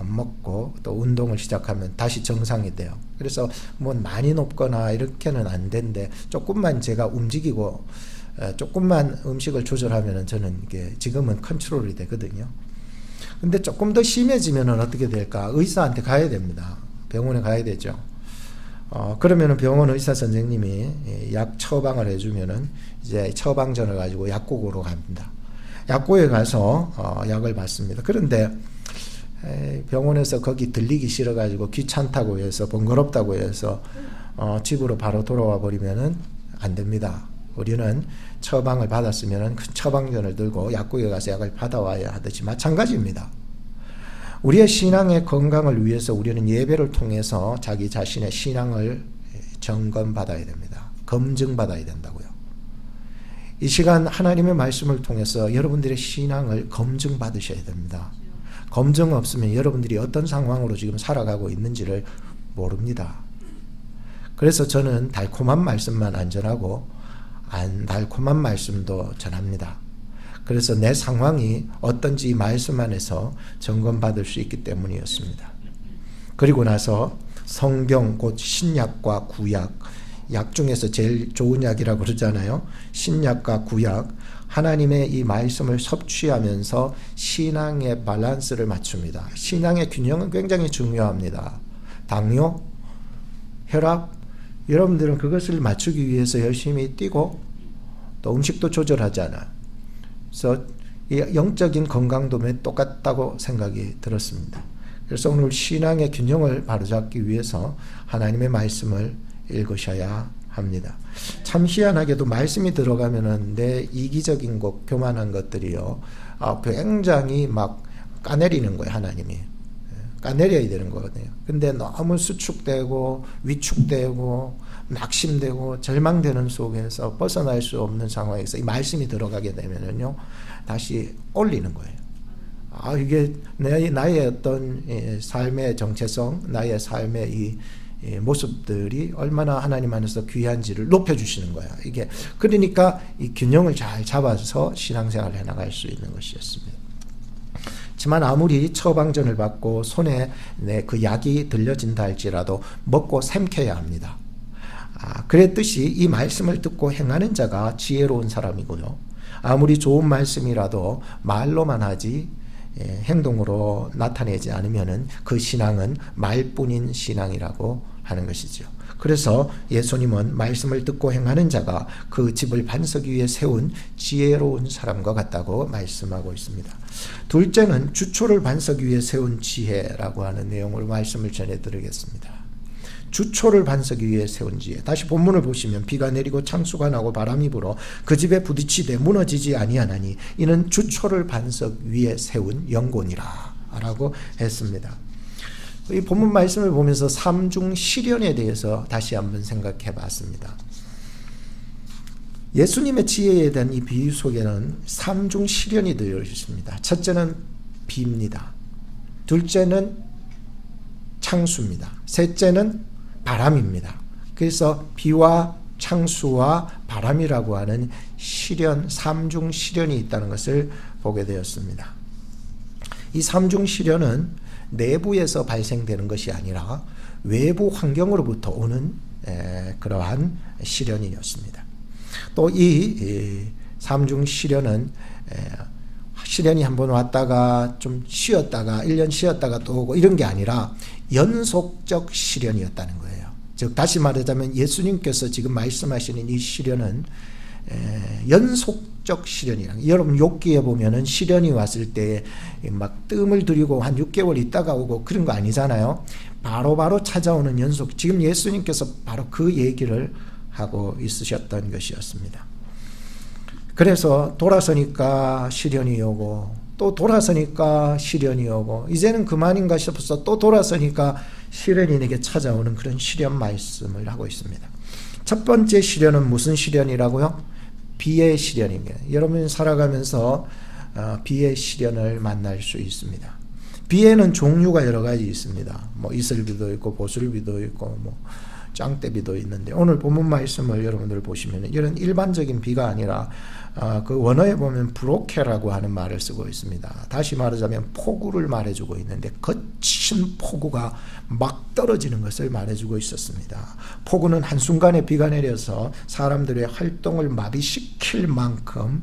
안 먹고 또 운동을 시작하면 다시 정상이 돼요. 그래서 뭐 많이 높거나 이렇게는 안 되는데 조금만 제가 움직이고 조금만 음식을 조절하면은 저는 이게 지금은 컨트롤이 되거든요. 근데 조금 더 심해지면은 어떻게 될까? 의사한테 가야 됩니다. 병원에 가야 되죠. 그러면은 병원 의사 선생님이 약 처방을 해주면은 이제 처방전을 가지고 약국으로 갑니다. 약국에 가서 약을 받습니다. 그런데 병원에서 거기 들리기 싫어가지고 귀찮다고 해서 번거롭다고 해서 집으로 바로 돌아와 버리면은 안 됩니다. 우리는 처방을 받았으면은 그 처방전을 들고 약국에 가서 약을 받아와야 하듯이 마찬가지입니다. 우리의 신앙의 건강을 위해서 우리는 예배를 통해서 자기 자신의 신앙을 점검받아야 됩니다. 검증받아야 된다고요. 이 시간 하나님의 말씀을 통해서 여러분들의 신앙을 검증받으셔야 됩니다. 검증 없으면 여러분들이 어떤 상황으로 지금 살아가고 있는지를 모릅니다. 그래서 저는 달콤한 말씀만 안 전하고 안 달콤한 말씀도 전합니다. 그래서 내 상황이 어떤지 말씀 안에서 점검받을 수 있기 때문이었습니다. 그리고 나서 성경 곧 신약과 구약, 약 중에서 제일 좋은 약이라고 그러잖아요. 신약과 구약, 하나님의 이 말씀을 섭취하면서 신앙의 밸런스를 맞춥니다. 신앙의 균형은 굉장히 중요합니다. 당뇨, 혈압, 여러분들은 그것을 맞추기 위해서 열심히 뛰고 또 음식도 조절하잖아요. 그래서 영적인 건강도 똑같다고 생각이 들었습니다. 그래서 오늘 신앙의 균형을 바로잡기 위해서 하나님의 말씀을 읽으셔야 합니다. 참 희한하게도 말씀이 들어가면은 내 이기적인 것, 교만한 것들이요, 굉장히 막 까내리는 거예요. 하나님이 까내려야 되는 거거든요. 근데 너무 수축되고 위축되고 낙심되고 절망되는 속에서 벗어날 수 없는 상황에서 이 말씀이 들어가게 되면은요, 다시 올리는 거예요. 이게 나의 어떤 삶의 정체성, 나의 삶의 이 모습들이 얼마나 하나님 안에서 귀한지를 높여주시는 거야. 이게 그러니까 이 균형을 잘 잡아서 신앙생활을 해나갈 수 있는 것이었습니다. 하지만 아무리 처방전을 받고 손에 그 약이 들려진다 할지라도 먹고 삼켜야 합니다. 그랬듯이 이 말씀을 듣고 행하는 자가 지혜로운 사람이고요. 아무리 좋은 말씀이라도 말로만 하지 행동으로 나타내지 않으면은 그 신앙은 말뿐인 신앙이라고 하는 것이죠. 그래서 예수님은 말씀을 듣고 행하는 자가 그 집을 반석 위에 세운 지혜로운 사람과 같다고 말씀하고 있습니다. 둘째는 주초를 반석 위에 세운 지혜라고 하는 내용으로 말씀을 전해드리겠습니다. 주초를 반석 위에 세운 지혜. 다시 본문을 보시면 비가 내리고 창수가 나고 바람이 불어 그 집에 부딪히되 무너지지 아니하나니 이는 주초를 반석 위에 세운 영곤이라 라고 했습니다. 이 본문 말씀을 보면서 삼중 시련에 대해서 다시 한번 생각해 봤습니다. 예수님의 지혜에 대한 이 비유 속에는 삼중 시련이 되어 있습니다. 첫째는 비입니다. 둘째는 창수입니다. 셋째는 바람입니다. 그래서 비와 창수와 바람이라고 하는 시련, 삼중 시련이 있다는 것을 보게 되었습니다. 이 삼중 시련은 내부에서 발생되는 것이 아니라 외부 환경으로부터 오는 그러한 시련이었습니다. 또 이 삼중 시련은 시련이 한번 왔다가 좀 쉬었다가 1년 쉬었다가 또 오고 이런 게 아니라 연속적 시련이었다는 거예요. 즉 다시 말하자면 예수님께서 지금 말씀하시는 이 시련은 연속적 시련이라. 여러분 욥기에 보면은 시련이 왔을 때 막 뜸을 들이고 한 6개월 있다가 오고 그런 거 아니잖아요. 바로바로 찾아오는 연속. 지금 예수님께서 바로 그 얘기를 하고 있으셨던 것이었습니다. 그래서 돌아서니까 시련이 오고 또 돌아서니까 시련이 오고 이제는 그만인가 싶어서 또 돌아서니까 시련이 내게 찾아오는 그런 시련 말씀을 하고 있습니다. 첫 번째 시련은 무슨 시련이라고요? 비의 시련입니다. 여러분 살아가면서 비의 시련을 만날 수 있습니다. 비에는 종류가 여러 가지 있습니다. 뭐 이슬비도 있고 보슬비도 있고 뭐 짱대비도 있는데 오늘 본문 말씀을 여러분들 보시면 이런 일반적인 비가 아니라 그 원어에 보면 브로케라고 하는 말을 쓰고 있습니다. 다시 말하자면 폭우를 말해주고 있는데 거친 폭우가 막 떨어지는 것을 말해주고 있었습니다. 폭우는 한순간에 비가 내려서 사람들의 활동을 마비시킬 만큼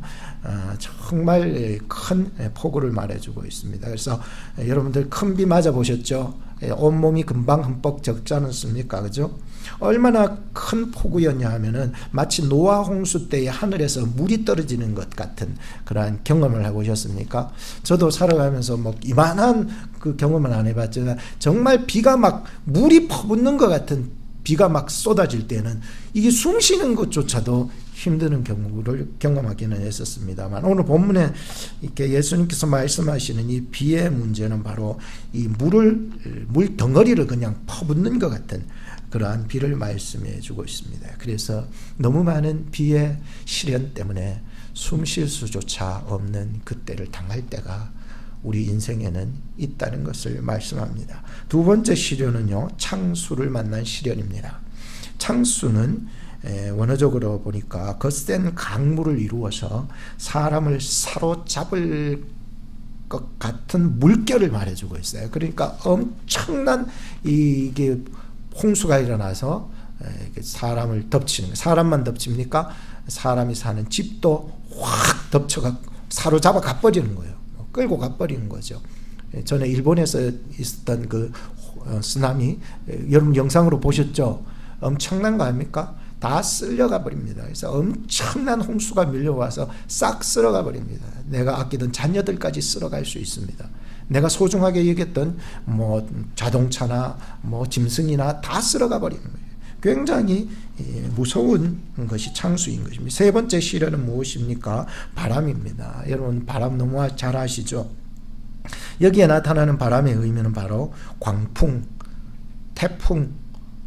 정말 큰 폭우를 말해주고 있습니다. 그래서 여러분들 큰 비 맞아보셨죠? 온몸이 금방 흠뻑 적지 않습니까? 그죠? 얼마나 큰 폭우였냐 하면은 마치 노아 홍수 때에 하늘에서 물이 떨어지는 것 같은 그러한 경험을 해보셨습니까? 저도 살아가면서 뭐 이만한 그 경험은 안 해봤지만 정말 비가 막 물이 퍼붓는 것 같은 비가 막 쏟아질 때는 이게 숨 쉬는 것조차도 힘드는 경우를 경험하기는 했었습니다만 오늘 본문에 이렇게 예수님께서 말씀하시는 이 비의 문제는 바로 이 물 덩어리를 그냥 퍼붓는 것 같은 그러한 비를 말씀해 주고 있습니다. 그래서 너무 많은 비의 시련 때문에 숨 쉴 수조차 없는 그때를 당할 때가 우리 인생에는 있다는 것을 말씀합니다. 두 번째 시련은요, 창수를 만난 시련입니다. 창수는 원어적으로 보니까 거센 강물을 이루어서 사람을 사로잡을 것 같은 물결을 말해주고 있어요. 그러니까 엄청난 이게 홍수가 일어나서 사람을 덮치는 거예요. 사람만 덮칩니까? 사람이 사는 집도 확 덮쳐가 사로잡아 가버리는 거예요. 끌고 가버리는 거죠. 전에 일본에서 있었던 그 쓰나미 여러분 영상으로 보셨죠? 엄청난 거 아닙니까? 다 쓸려가 버립니다. 그래서 엄청난 홍수가 밀려와서 싹 쓸어가 버립니다. 내가 아끼던 자녀들까지 쓸어갈 수 있습니다. 내가 소중하게 여겼던 뭐 자동차나 뭐 짐승이나 다 쓸어가 버리는 거예요. 굉장히 무서운 것이 창수인 것입니다. 세 번째 시련은 무엇입니까? 바람입니다. 여러분 바람 너무 잘 아시죠? 여기에 나타나는 바람의 의미는 바로 광풍, 태풍,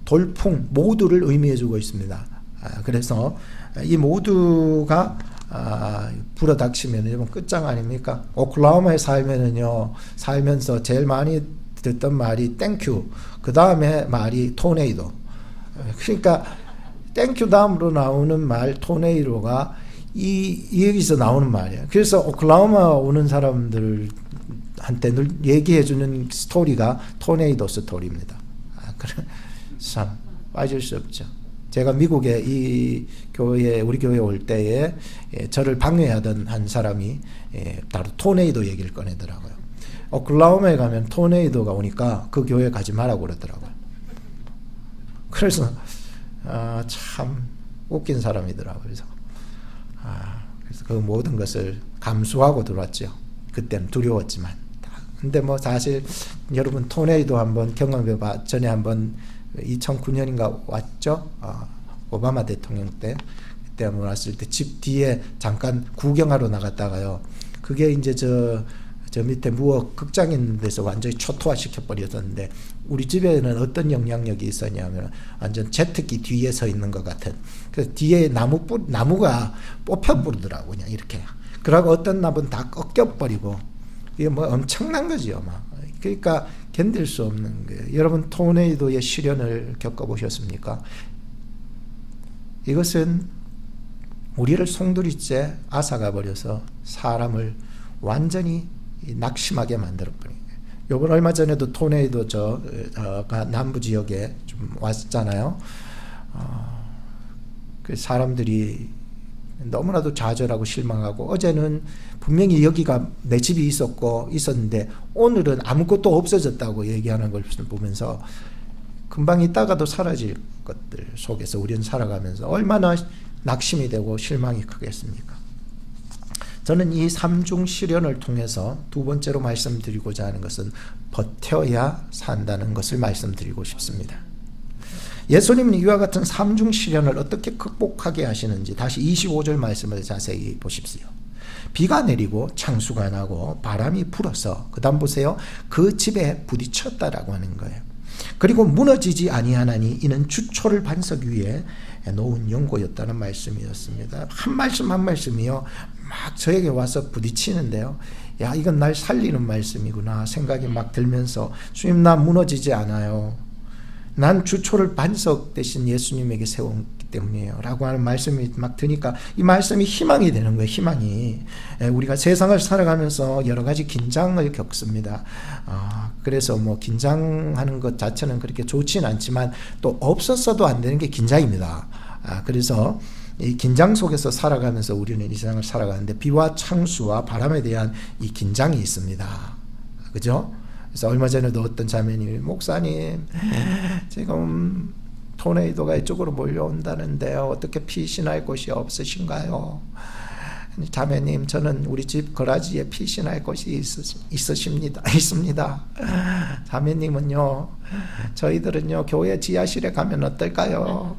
돌풍 모두를 의미해주고 있습니다. 그래서 이 모두가 불어닥치면 여러분 끝장 아닙니까? 오클라호마에 살면서 제일 많이 듣던 말이 땡큐, 그 다음에 말이 토네이도. 그러니까 땡큐 다음으로 나오는 말 토네이도가 여기서 나오는 말이에요. 그래서 오클라호마 오는 사람들한테 늘 얘기해주는 스토리가 토네이도 스토리입니다. 참 빠질 수 없죠. 제가 미국에 우리 교회 올 때에 저를 방해하던 한 사람이 바로 토네이도 얘기를 꺼내더라고요. 오클라호마에 가면 토네이도가 오니까 그 교회 가지 말라고 그러더라고요. 그래서 참 웃긴 사람이더라고요. 그래서 그 모든 것을 감수하고 들어왔죠. 그때는 두려웠지만. 근데 뭐 사실 여러분 토네이도 한번 경험해봐. 전에 한번 2009년인가 왔죠. 오바마 대통령 때. 그때 한번 왔을 때 집 뒤에 잠깐 구경하러 나갔다가요. 그게 이제 저 밑에 무어 극장 있는 데서 완전히 초토화시켜 버렸었는데 우리 집에는 어떤 영향력이 있었냐면 완전 제트기 뒤에 서 있는 것 같은. 그래서 뒤에 나무가 뽑혀 버리더라고 그냥 이렇게. 그러고 어떤 나무는 다 꺾여 버리고 이게 뭐 엄청난 거지요, 막. 그러니까 견딜 수 없는 거예요. 여러분 토네이도의 시련을 겪어보셨습니까? 이것은 우리를 송두리째 앗아가 버려서 사람을 완전히 낙심하게 만들어버린 거예요. 요번 얼마 전에도 토네이도가 남부 지역에 좀 왔잖아요. 그 사람들이 너무나도 좌절하고 실망하고 어제는 분명히 여기가 내 집이 있었는데 오늘은 아무것도 없어졌다고 얘기하는 걸 보면서 금방 있다가도 사라질 것들 속에서 우리는 살아가면서 얼마나 낙심이 되고 실망이 크겠습니까? 저는 이 삼중 시련을 통해서 두 번째로 말씀드리고자 하는 것은 버텨야 산다는 것을 말씀드리고 싶습니다. 예수님은 이와 같은 삼중 시련을 어떻게 극복하게 하시는지 다시 25절 말씀을 자세히 보십시오. 비가 내리고 창수가 나고 바람이 불어서 그 다음 보세요. 그 집에 부딪혔다라고 하는 거예요. 그리고 무너지지 아니하나니 이는 주초를 반석 위에 놓은 연고였다는 말씀이었습니다. 한 말씀 한 말씀이요 막 저에게 와서 부딪히는데요. 야, 이건 날 살리는 말씀이구나 생각이 막 들면서 주님 나 무너지지 않아요. 난 주초를 반석 대신 예수님에게 세웠기 때문이에요 라고 하는 말씀이 막 드니까 이 말씀이 희망이 되는 거예요. 희망이. 우리가 세상을 살아가면서 여러 가지 긴장을 겪습니다. 그래서 뭐 긴장하는 것 자체는 그렇게 좋지는 않지만 또 없었어도 안 되는 게 긴장입니다. 그래서 이 긴장 속에서 살아가면서 우리는 이 세상을 살아가는데 비와 창수와 바람에 대한 이 긴장이 있습니다. 그죠? 그래서 얼마 전에도 어떤 자매님이 목사님 지금 토네이도가 이쪽으로 몰려온다는데요. 어떻게 피신할 곳이 없으신가요? 자매님 저는 우리 집 거라지에 피신할 곳이 있습니다. 자매님은요 저희들은요 교회 지하실에 가면 어떨까요?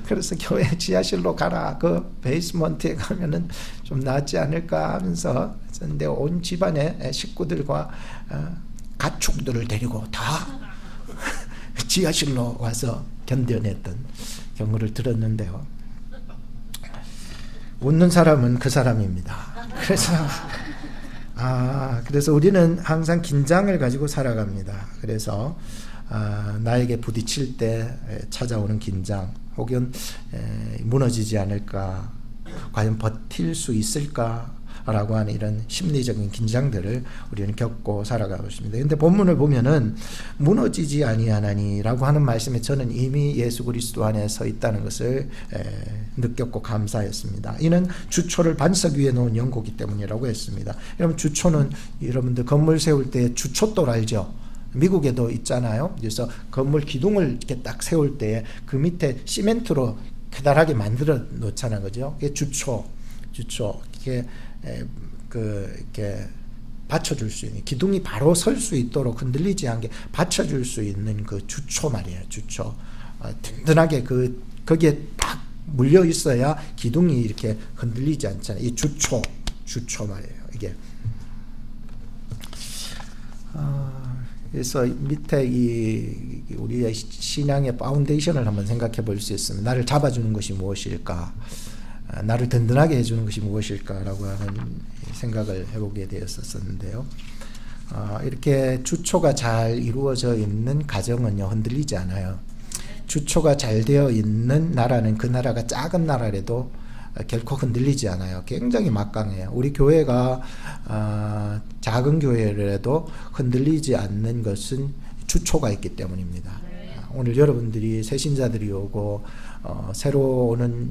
그래서 교회 지하실로 가라. 그 베이스먼트에 가면은 좀 낫지 않을까 하면서 근데 온 집안의 식구들과 가축들을 데리고 다 지하실로 와서 견뎌냈던 경우를 들었는데요. 웃는 사람은 그 사람입니다. 그래서 우리는 항상 긴장을 가지고 살아갑니다. 그래서 나에게 부딪힐 때 찾아오는 긴장 혹은 무너지지 않을까 과연 버틸 수 있을까 라고 하는 이런 심리적인 긴장들을 우리는 겪고 살아가고 있습니다. 그런데 본문을 보면은 무너지지 아니하나니 라고 하는 말씀에 저는 이미 예수 그리스도 안에 서 있다는 것을 느꼈고 감사했습니다. 이는 주초를 반석 위에 놓은 연고기 때문이라고 했습니다. 여러분 주초는 여러분들 건물 세울 때 주초돌 알죠? 미국에도 있잖아요. 그래서 건물 기둥을 이렇게 딱 세울 때 그 밑에 시멘트로 커다랗게 만들어 놓잖아요. 그죠? 그게 주초. 이게 이렇게 받쳐줄 수 있는 기둥이 바로 설 수 있도록 흔들리지 않게 받쳐줄 수 있는 그 주초 말이에요. 주초. 든든하게 거기에 딱 물려 있어야 기둥이 이렇게 흔들리지 않잖아요. 이 주초 말이에요. 이게. 그래서 밑에 우리의 신앙의 파운데이션을 한번 생각해 볼 수 있습니다. 나를 잡아주는 것이 무엇일까? 나를 든든하게 해주는 것이 무엇일까라고 하는 생각을 해보게 되었었는데요. 이렇게 주초가 잘 이루어져 있는 가정은요, 흔들리지 않아요. 주초가 잘 되어 있는 나라는 그 나라가 작은 나라라도 결코 흔들리지 않아요. 굉장히 막강해요. 우리 교회가 작은 교회라도 흔들리지 않는 것은 주초가 있기 때문입니다. 오늘 여러분들이 새 신자들이 오고 새로 오는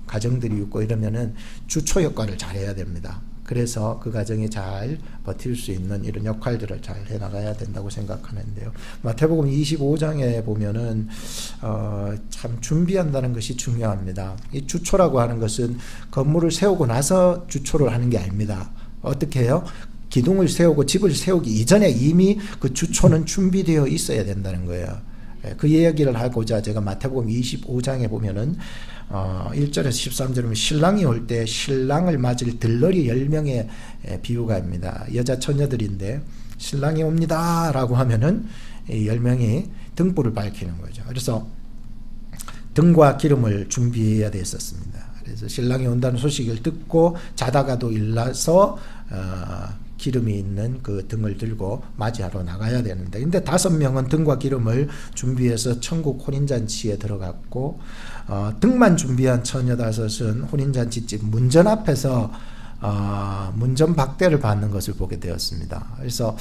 가정들이 있고 이러면은 주초 역할을 잘 해야 됩니다. 그래서 그 가정이 잘 버틸 수 있는 이런 역할들을 잘 해나가야 된다고 생각하는데요. 마태복음 25장에 보면은 참 준비한다는 것이 중요합니다. 이 주초라고 하는 것은 건물을 세우고 나서 주초를 하는 게 아닙니다. 어떻게 해요? 기둥을 세우고 집을 세우기 이전에 이미 그 주초는 준비되어 있어야 된다는 거예요. 그 이야기를 하고자 제가 마태복음 25장에 보면은 1절에서 13절은 신랑이 올 때 신랑을 맞을 들러리 10명의 비유가 입니다. 여자 처녀들인데 신랑이 옵니다 라고 하면은 10명이 등불을 밝히는 거죠. 그래서 등과 기름을 준비해야 됐었습니다. 그래서 신랑이 온다는 소식을 듣고 자다가도 일어나서 기름이 있는 그 등을 들고 맞이하러 나가야 되는데, 근데 5명은 등과 기름을 준비해서 천국 혼인잔치에 들어갔고, 등만 준비한 처녀 5은 혼인잔치집 문전 앞에서 문전 박대를 받는 것을 보게 되었습니다. 그래서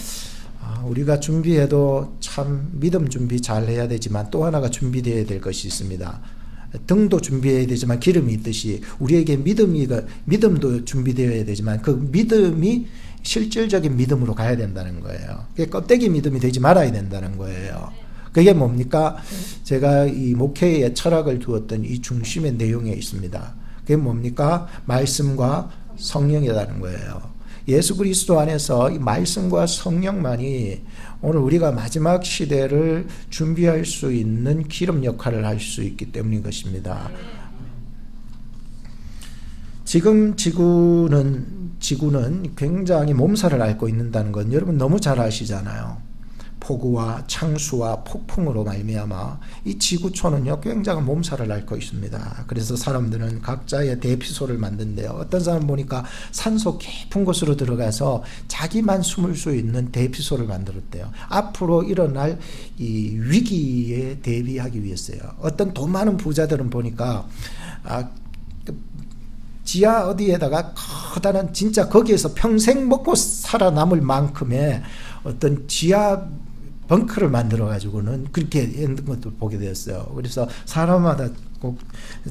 우리가 준비해도 참 믿음 준비 잘 해야 되지만 또 하나가 준비되어야 될 것이 있습니다. 등도 준비해야 되지만 기름이 있듯이 우리에게 믿음도 준비되어야 되지만 그 믿음이 실질적인 믿음으로 가야 된다는 거예요. 그게 껍데기 믿음이 되지 말아야 된다는 거예요. 그게 뭡니까? 제가 이 목회의 철학을 두었던 이 중심의 내용에 있습니다. 그게 뭡니까? 말씀과 성령이라는 거예요. 예수 그리스도 안에서 이 말씀과 성령만이 오늘 우리가 마지막 시대를 준비할 수 있는 기름 역할을 할 수 있기 때문인 것입니다. 지금 지구는 굉장히 몸살을 앓고 있다는 건 여러분 너무 잘 아시잖아요. 폭우와 창수와 폭풍으로 말미암아 이 지구촌은요 굉장한 몸살을 앓고 있습니다. 그래서 사람들은 각자의 대피소를 만든대요. 어떤 사람 보니까 산소 깊은 곳으로 들어가서 자기만 숨을 수 있는 대피소를 만들었대요. 앞으로 일어날 이 위기에 대비하기 위해서요. 어떤 돈 많은 부자들은 보니까 지하 어디에다가 커다란 진짜 거기에서 평생 먹고 살아남을 만큼의 어떤 지하 벙커를 만들어 가지고는 그렇게 했는 것도 보게 되었어요. 그래서 사람마다 꼭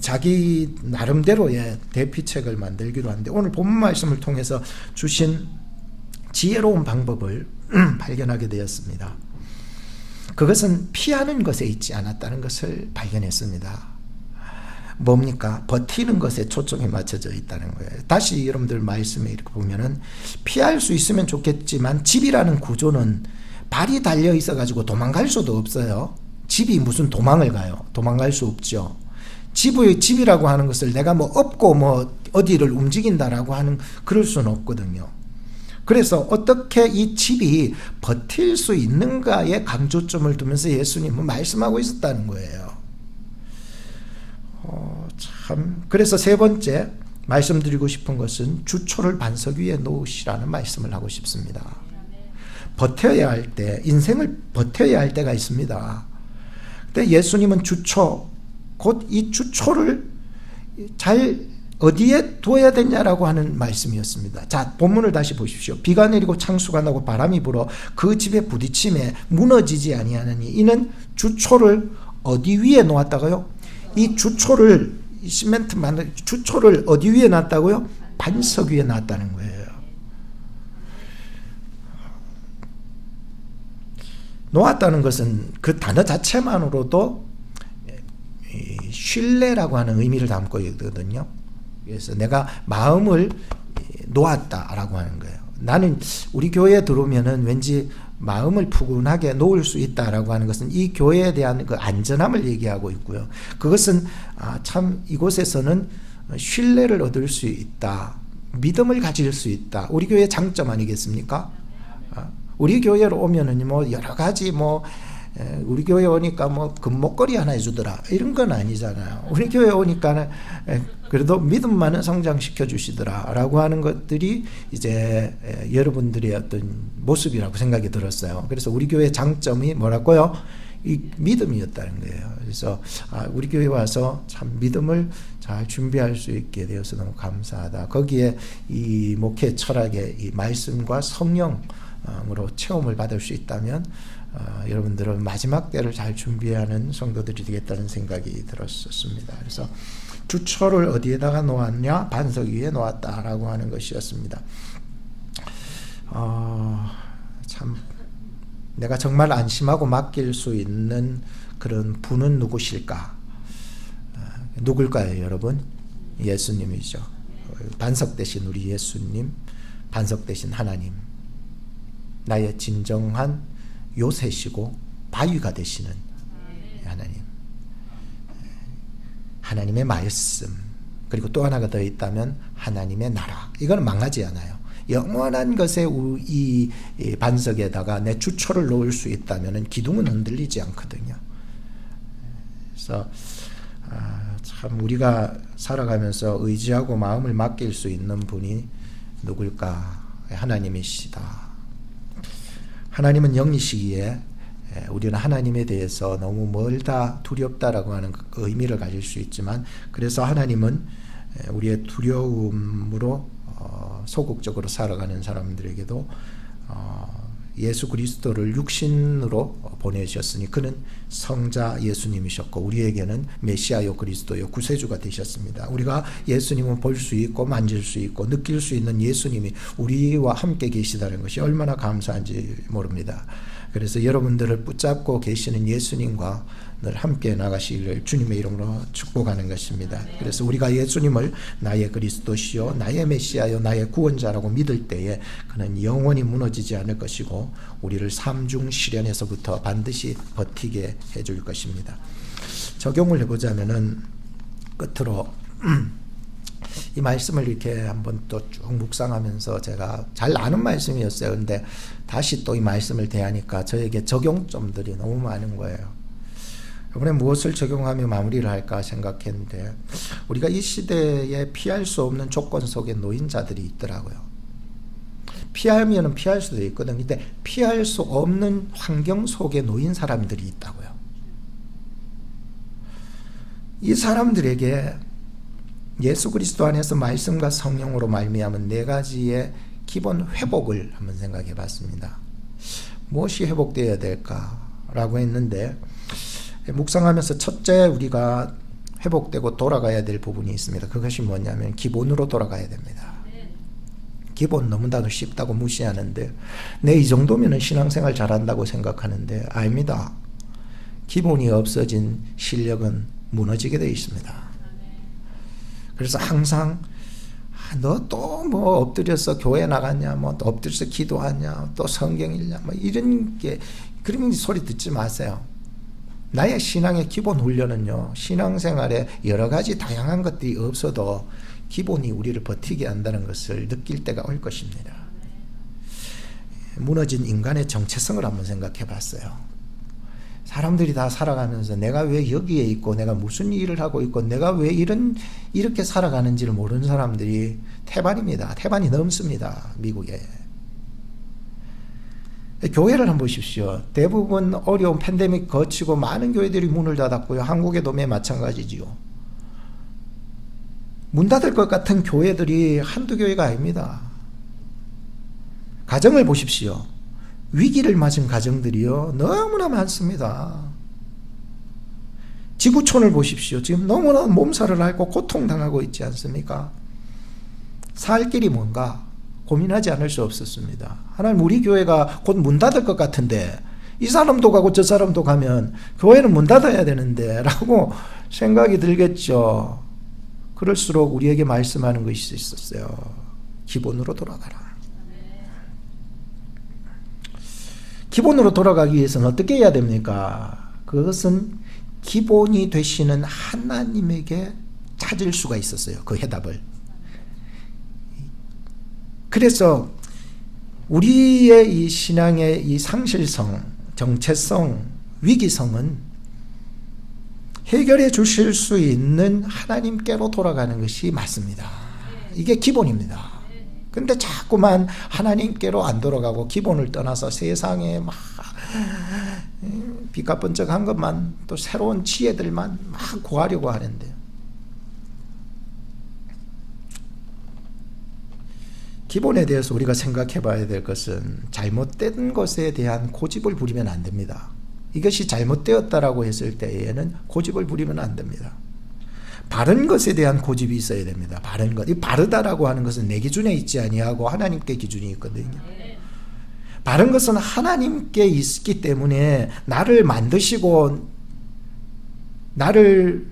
자기 나름대로의 대피책을 만들기로 하는데, 오늘 본문 말씀을 통해서 주신 지혜로운 방법을 발견하게 되었습니다. 그것은 피하는 것에 있지 않았다는 것을 발견했습니다. 뭡니까? 버티는 것에 초점이 맞춰져 있다는 거예요. 다시 여러분들 말씀에 이렇게 보면은 피할 수 있으면 좋겠지만 집이라는 구조는 발이 달려 있어 가지고 도망갈 수도 없어요. 집이 무슨 도망을 가요? 도망갈 수 없죠. 집이라고 하는 것을 내가 뭐 업고 뭐 어디를 움직인다라고 하는 그럴 수는 없거든요. 그래서 어떻게 이 집이 버틸 수 있는가에 강조점을 두면서 예수님은 말씀하고 있었다는 거예요. 그래서 세 번째 말씀드리고 싶은 것은 주초를 반석 위에 놓으시라는 말씀을 하고 싶습니다. 버텨야 할 때, 인생을 버텨야 할 때가 있습니다. 근데 예수님은 주초, 곧 이 주초를 잘 어디에 둬야 되냐라고 하는 말씀이었습니다. 자, 본문을 다시 보십시오. 비가 내리고 창수가 나고 바람이 불어 그 집에 부딪힘에 무너지지 아니하느니 이는 주초를 어디 위에 놓았다고요? 이 주초를 시멘트 만들 주초를 어디 위에 놨다고요? 반석 위에 놨다는 거예요. 놓았다는 것은 그 단어 자체만으로도 신뢰라고 하는 의미를 담고 있거든요. 그래서 내가 마음을 놓았다라고 하는 거예요. 나는 우리 교회에 들어오면은 왠지 마음을 푸근하게 놓을 수 있다라고 하는 것은 이 교회에 대한 그 안전함을 얘기하고 있고요. 그것은 참 이곳에서는 신뢰를 얻을 수 있다. 믿음을 가질 수 있다. 우리 교회의 장점 아니겠습니까? 우리 교회로 오면은 뭐 여러 가지 우리 교회 오니까 금목걸이 하나 해주더라 이런 건 아니잖아요. 우리 교회 오니까는 그래도 믿음만은 성장시켜 주시더라 라고 하는 것들이 이제 여러분들의 어떤 모습이라고 생각이 들었어요. 그래서 우리 교회의 장점이 뭐라고요? 이 믿음이었다는 거예요. 그래서 우리 교회 와서 참 믿음을 잘 준비할 수 있게 되어서 너무 감사하다. 거기에 이 목회 철학의 이 말씀과 성령으로 체험을 받을 수 있다면 여러분들은 마지막 때를 잘 준비하는 성도들이 되겠다는 생각이 들었습니다. 그래서 주초를 어디에다가 놓았냐? 반석 위에 놓았다라고 하는 것이었습니다. 참 내가 정말 안심하고 맡길 수 있는 그런 분은 누구실까? 누굴까요, 여러분? 예수님이죠. 반석 대신 우리 예수님, 반석 대신 하나님, 나의 진정한 요새시고 바위가 되시는 하나님, 하나님의 말씀, 그리고 또 하나가 더 있다면 하나님의 나라. 이건 망하지 않아요. 영원한 것에 이 반석에다가 내 주초를 놓을 수 있다면 기둥은 흔들리지 않거든요. 그래서 참 우리가 살아가면서 의지하고 마음을 맡길 수 있는 분이 누굴까? 하나님이시다. 하나님은 영이시기에 우리는 하나님에 대해서 너무 멀다, 두렵다라고 하는 의미를 가질 수 있지만, 그래서 하나님은 우리의 두려움으로 소극적으로 살아가는 사람들에게도 예수 그리스도를 육신으로 보내셨으니 그는 성자 예수님이셨고 우리에게는 메시아요 그리스도요 구세주가 되셨습니다. 우리가 예수님을 볼 수 있고 만질 수 있고 느낄 수 있는 예수님이 우리와 함께 계시다는 것이 얼마나 감사한지 모릅니다. 그래서 여러분들을 붙잡고 계시는 예수님과 늘 함께 나가시기를 주님의 이름으로 축복하는 것입니다. 그래서 우리가 예수님을 나의 그리스도시요 나의 메시아요 나의 구원자라고 믿을 때에 그는 영원히 무너지지 않을 것이고 우리를 삼중 시련에서부터 반드시 버티게 해줄 것입니다. 적용을 해보자면은 끝으로 이 말씀을 이렇게 한번 또 쭉 묵상하면서 제가 잘 아는 말씀이었어요. 근데 다시 또 이 말씀을 대하니까 저에게 적용점들이 너무 많은 거예요. 이번에 무엇을 적용하며 마무리를 할까 생각했는데 우리가 이 시대에 피할 수 없는 조건 속에 놓인 자들이 있더라고요. 피하면 피할 수도 있거든요. 근데 피할 수 없는 환경 속에 놓인 사람들이 있다고요. 이 사람들에게 예수 그리스도 안에서 말씀과 성령으로 말미암은 네 가지의 기본 회복을 한번 생각해 봤습니다. 무엇이 회복되어야 될까라고 했는데 묵상하면서 첫째 우리가 회복되고 돌아가야 될 부분이 있습니다. 그것이 뭐냐면 기본으로 돌아가야 됩니다. 기본 너무나도 쉽다고 무시하는데 내 이 정도면 신앙생활 잘한다고 생각하는데 아닙니다. 기본이 없어진 실력은 무너지게 되어 있습니다. 그래서 항상 너 또 뭐 엎드려서 교회 나갔냐, 뭐 또 엎드려서 기도하냐, 또 성경 읽냐, 뭐 이런 게 그런 소리 듣지 마세요. 나의 신앙의 기본 훈련은요, 신앙생활에 여러 가지 다양한 것들이 없어도 기본이 우리를 버티게 한다는 것을 느낄 때가 올 것입니다. 무너진 인간의 정체성을 한번 생각해 봤어요. 사람들이 다 살아가면서 내가 왜 여기에 있고 내가 무슨 일을 하고 있고 내가 왜 이렇게 살아가는지를 모르는 사람들이 태반입니다. 태반이 넘습니다. 미국에. 교회를 한번 보십시오. 대부분 어려운 팬데믹 거치고 많은 교회들이 문을 닫았고요. 한국에도 매 마찬가지지요. 문 닫을 것 같은 교회들이 한두 교회가 아닙니다. 가정을 보십시오. 위기를 맞은 가정들이요 너무나 많습니다. 지구촌을 보십시오. 지금 너무나 몸살을 앓고 고통당하고 있지 않습니까? 살 길이 뭔가 고민하지 않을 수 없었습니다. 하나님, 우리 교회가 곧 문 닫을 것 같은데 이 사람도 가고 저 사람도 가면 교회는 문 닫아야 되는데 라고 생각이 들겠죠. 그럴수록 우리에게 말씀하는 것이 있었어요. 기본으로 돌아가라. 기본으로 돌아가기 위해서는 어떻게 해야 됩니까? 그것은 기본이 되시는 하나님에게 찾을 수가 있었어요. 그 해답을. 그래서 우리의 이 신앙의 이 상실성, 정체성, 위기성은 해결해 주실 수 있는 하나님께로 돌아가는 것이 맞습니다. 이게 기본입니다. 근데 자꾸만 하나님께로 안 돌아가고 기본을 떠나서 세상에 막 비까번쩍한 것만, 또 새로운 지혜들만 막 구하려고 하는데, 기본에 대해서 우리가 생각해 봐야 될 것은 잘못된 것에 대한 고집을 부리면 안 됩니다. 이것이 잘못되었다라고 했을 때에는 고집을 부리면 안 됩니다. 바른 것에 대한 고집이 있어야 됩니다. 바른 것. 이 바르다라고 하는 것은 내 기준에 있지 아니하고 하나님께 기준이 있거든요. 바른 것은 하나님께 있기 때문에 나를 만드시고 나를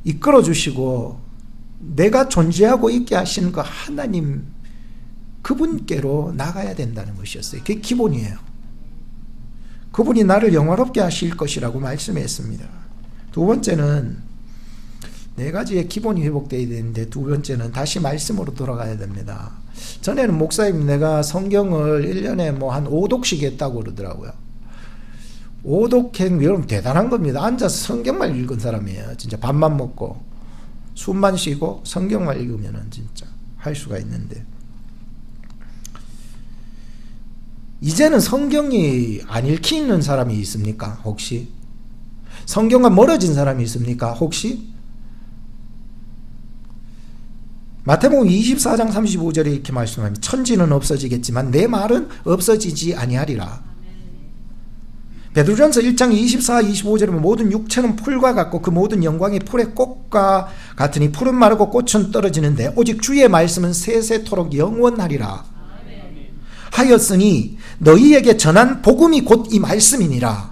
이끌어 주시고 내가 존재하고 있게 하시는 그 하나님, 그분께로 나가야 된다는 것이었어요. 그게 기본이에요. 그분이 나를 영화롭게 하실 것이라고 말씀했습니다. 두 번째는 네 가지의 기본이 회복되어야 되는데, 두 번째는 다시 말씀으로 돌아가야 됩니다. 전에는 목사님 내가 성경을 1년에 뭐 한 5독씩 했다고 그러더라고요. 5독행, 여러분 대단한 겁니다. 앉아서 성경만 읽은 사람이에요. 진짜 밥만 먹고 숨만 쉬고 성경만 읽으면은 진짜 할 수가 있는데, 이제는 성경이 안 읽히는 사람이 있습니까? 혹시? 성경과 멀어진 사람이 있습니까? 혹시? 마태복음 24장 35절에 이렇게 말씀합니다. 천지는 없어지겠지만 내 말은 없어지지 아니하리라. 베드로전서 1장 24, 25절에 보면 모든 육체는 풀과 같고 그 모든 영광이 풀의 꽃과 같으니 풀은 마르고 꽃은 떨어지는데 오직 주의 말씀은 세세토록 영원하리라. 하였으니 너희에게 전한 복음이 곧 이 말씀이니라.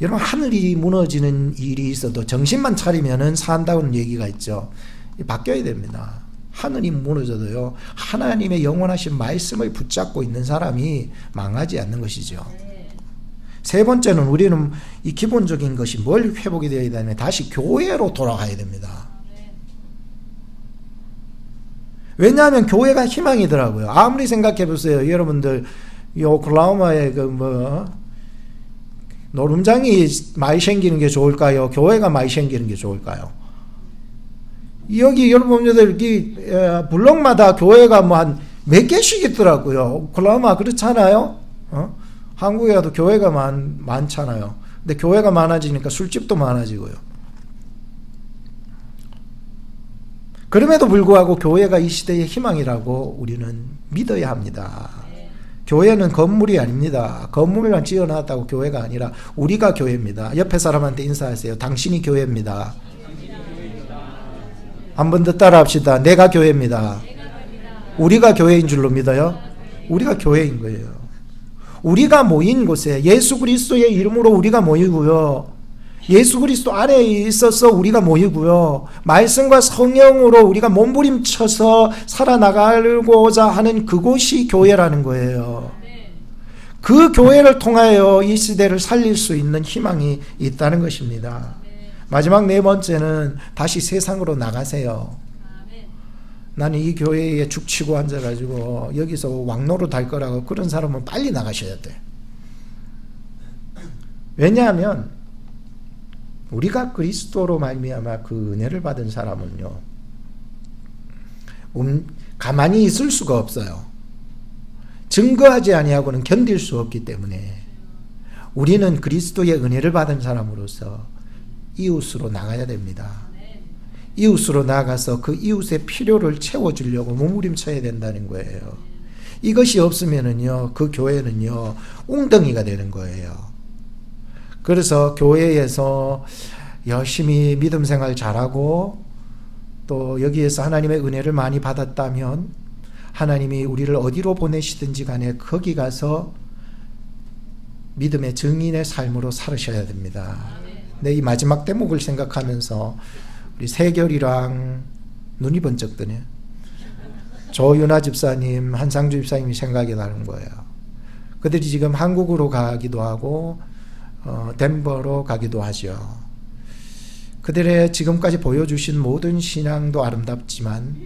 여러분, 하늘이 무너지는 일이 있어도 정신만 차리면은 산다는 얘기가 있죠. 바뀌어야 됩니다. 하늘이 무너져도요, 하나님의 영원하신 말씀을 붙잡고 있는 사람이 망하지 않는 것이죠. 세 번째는 우리는 이 기본적인 것이 뭘 회복이 되어야 되냐면 다시 교회로 돌아가야 됩니다. 왜냐하면 교회가 희망이더라고요. 아무리 생각해 보세요. 여러분들 이 오클라호마에 노름장이 많이 생기는 게 좋을까요? 교회가 많이 생기는 게 좋을까요? 여기 여러분들 블록마다 교회가 뭐 한 몇 개씩 있더라고요. 오클라호마 그렇잖아요. 한국에 가도 교회가 많잖아요. 근데 교회가 많아지니까 술집도 많아지고요. 그럼에도 불구하고 교회가 이 시대의 희망이라고 우리는 믿어야 합니다. 교회는 건물이 아닙니다. 건물만 지어놨다고 교회가 아니라 우리가 교회입니다. 옆에 사람한테 인사하세요. 당신이 교회입니다. 한 번 더 따라합시다. 내가 교회입니다. 우리가 교회인 줄로 믿어요? 우리가 교회인 거예요. 우리가 모인 곳에 예수 그리스도의 이름으로 우리가 모이고요. 예수 그리스도 안에 있어서 우리가 모이고요. 말씀과 성령으로 우리가 몸부림쳐서 살아나가고자 하는 그곳이 교회라는 거예요. 그 교회를 통하여 이 시대를 살릴 수 있는 희망이 있다는 것입니다. 마지막 네 번째는 다시 세상으로 나가세요. 나는 이 교회에 죽치고 앉아가지고 여기서 왕노릇 할 거라고 그런 사람은 빨리 나가셔야 돼. 왜냐하면 우리가 그리스도로 말미암아 그 은혜를 받은 사람은요, 가만히 있을 수가 없어요. 증거하지 아니하고는 견딜 수 없기 때문에 우리는 그리스도의 은혜를 받은 사람으로서 이웃으로 나가야 됩니다. 이웃으로 나가서 그 이웃의 필요를 채워주려고 몸부림쳐야 된다는 거예요. 이것이 없으면은요, 그 교회는요, 웅덩이가 되는 거예요. 그래서 교회에서 열심히 믿음 생활 잘하고 또 여기에서 하나님의 은혜를 많이 받았다면 하나님이 우리를 어디로 보내시든지 간에 거기 가서 믿음의 증인의 삶으로 살으셔야 됩니다. 네, 이 마지막 대목을 생각하면서 우리 세결이랑 눈이 번쩍 뜨네. 조윤아 집사님, 한상주 집사님이 생각이 나는 거예요. 그들이 지금 한국으로 가기도 하고 덴버로 가기도 하죠. 그들의 지금까지 보여주신 모든 신앙도 아름답지만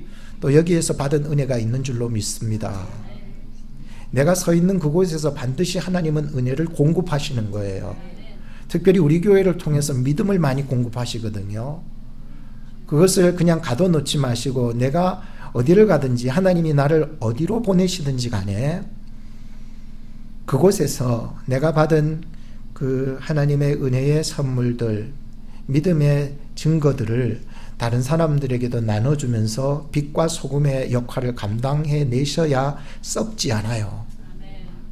또 여기에서 받은 은혜가 있는 줄로 믿습니다. 내가 서 있는 그곳에서 반드시 하나님은 은혜를 공급하시는 거예요. 특별히 우리 교회를 통해서 믿음을 많이 공급하시거든요. 그것을 그냥 가둬놓지 마시고 내가 어디를 가든지 하나님이 나를 어디로 보내시든지 간에 그곳에서 내가 받은 그 하나님의 은혜의 선물들, 믿음의 증거들을 다른 사람들에게도 나눠주면서 빛과 소금의 역할을 감당해 내셔야 썩지 않아요.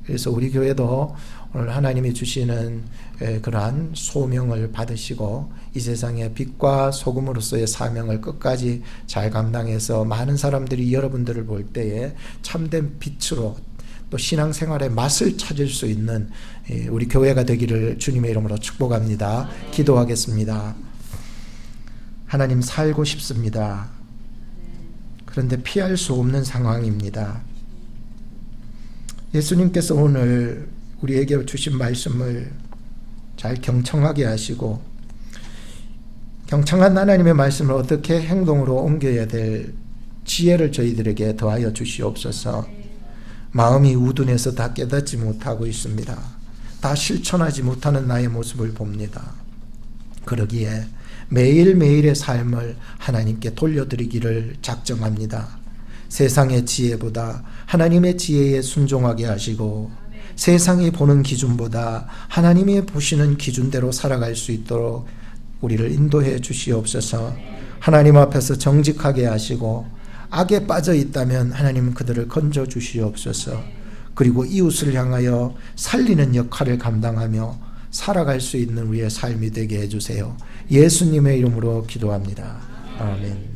그래서 우리 교회도 오늘 하나님이 주시는 그러한 소명을 받으시고 이 세상의 빛과 소금으로서의 사명을 끝까지 잘 감당해서 많은 사람들이 여러분들을 볼 때에 참된 빛으로 또 신앙생활의 맛을 찾을 수 있는 우리 교회가 되기를 주님의 이름으로 축복합니다. 기도하겠습니다. 하나님, 살고 싶습니다. 그런데 피할 수 없는 상황입니다. 예수님께서 오늘 우리에게 주신 말씀을 잘 경청하게 하시고 경청한 하나님의 말씀을 어떻게 행동으로 옮겨야 될 지혜를 저희들에게 더하여 주시옵소서. 마음이 우둔해서 다 깨닫지 못하고 있습니다. 다 실천하지 못하는 나의 모습을 봅니다. 그러기에 매일매일의 삶을 하나님께 돌려드리기를 작정합니다. 세상의 지혜보다 하나님의 지혜에 순종하게 하시고 세상이 보는 기준보다 하나님이 보시는 기준대로 살아갈 수 있도록 우리를 인도해 주시옵소서. 하나님 앞에서 정직하게 하시고 악에 빠져 있다면 하나님 그들을 건져 주시옵소서. 그리고 이웃을 향하여 살리는 역할을 감당하며 살아갈 수 있는 우리의 삶이 되게 해주세요. 예수님의 이름으로 기도합니다. 아멘.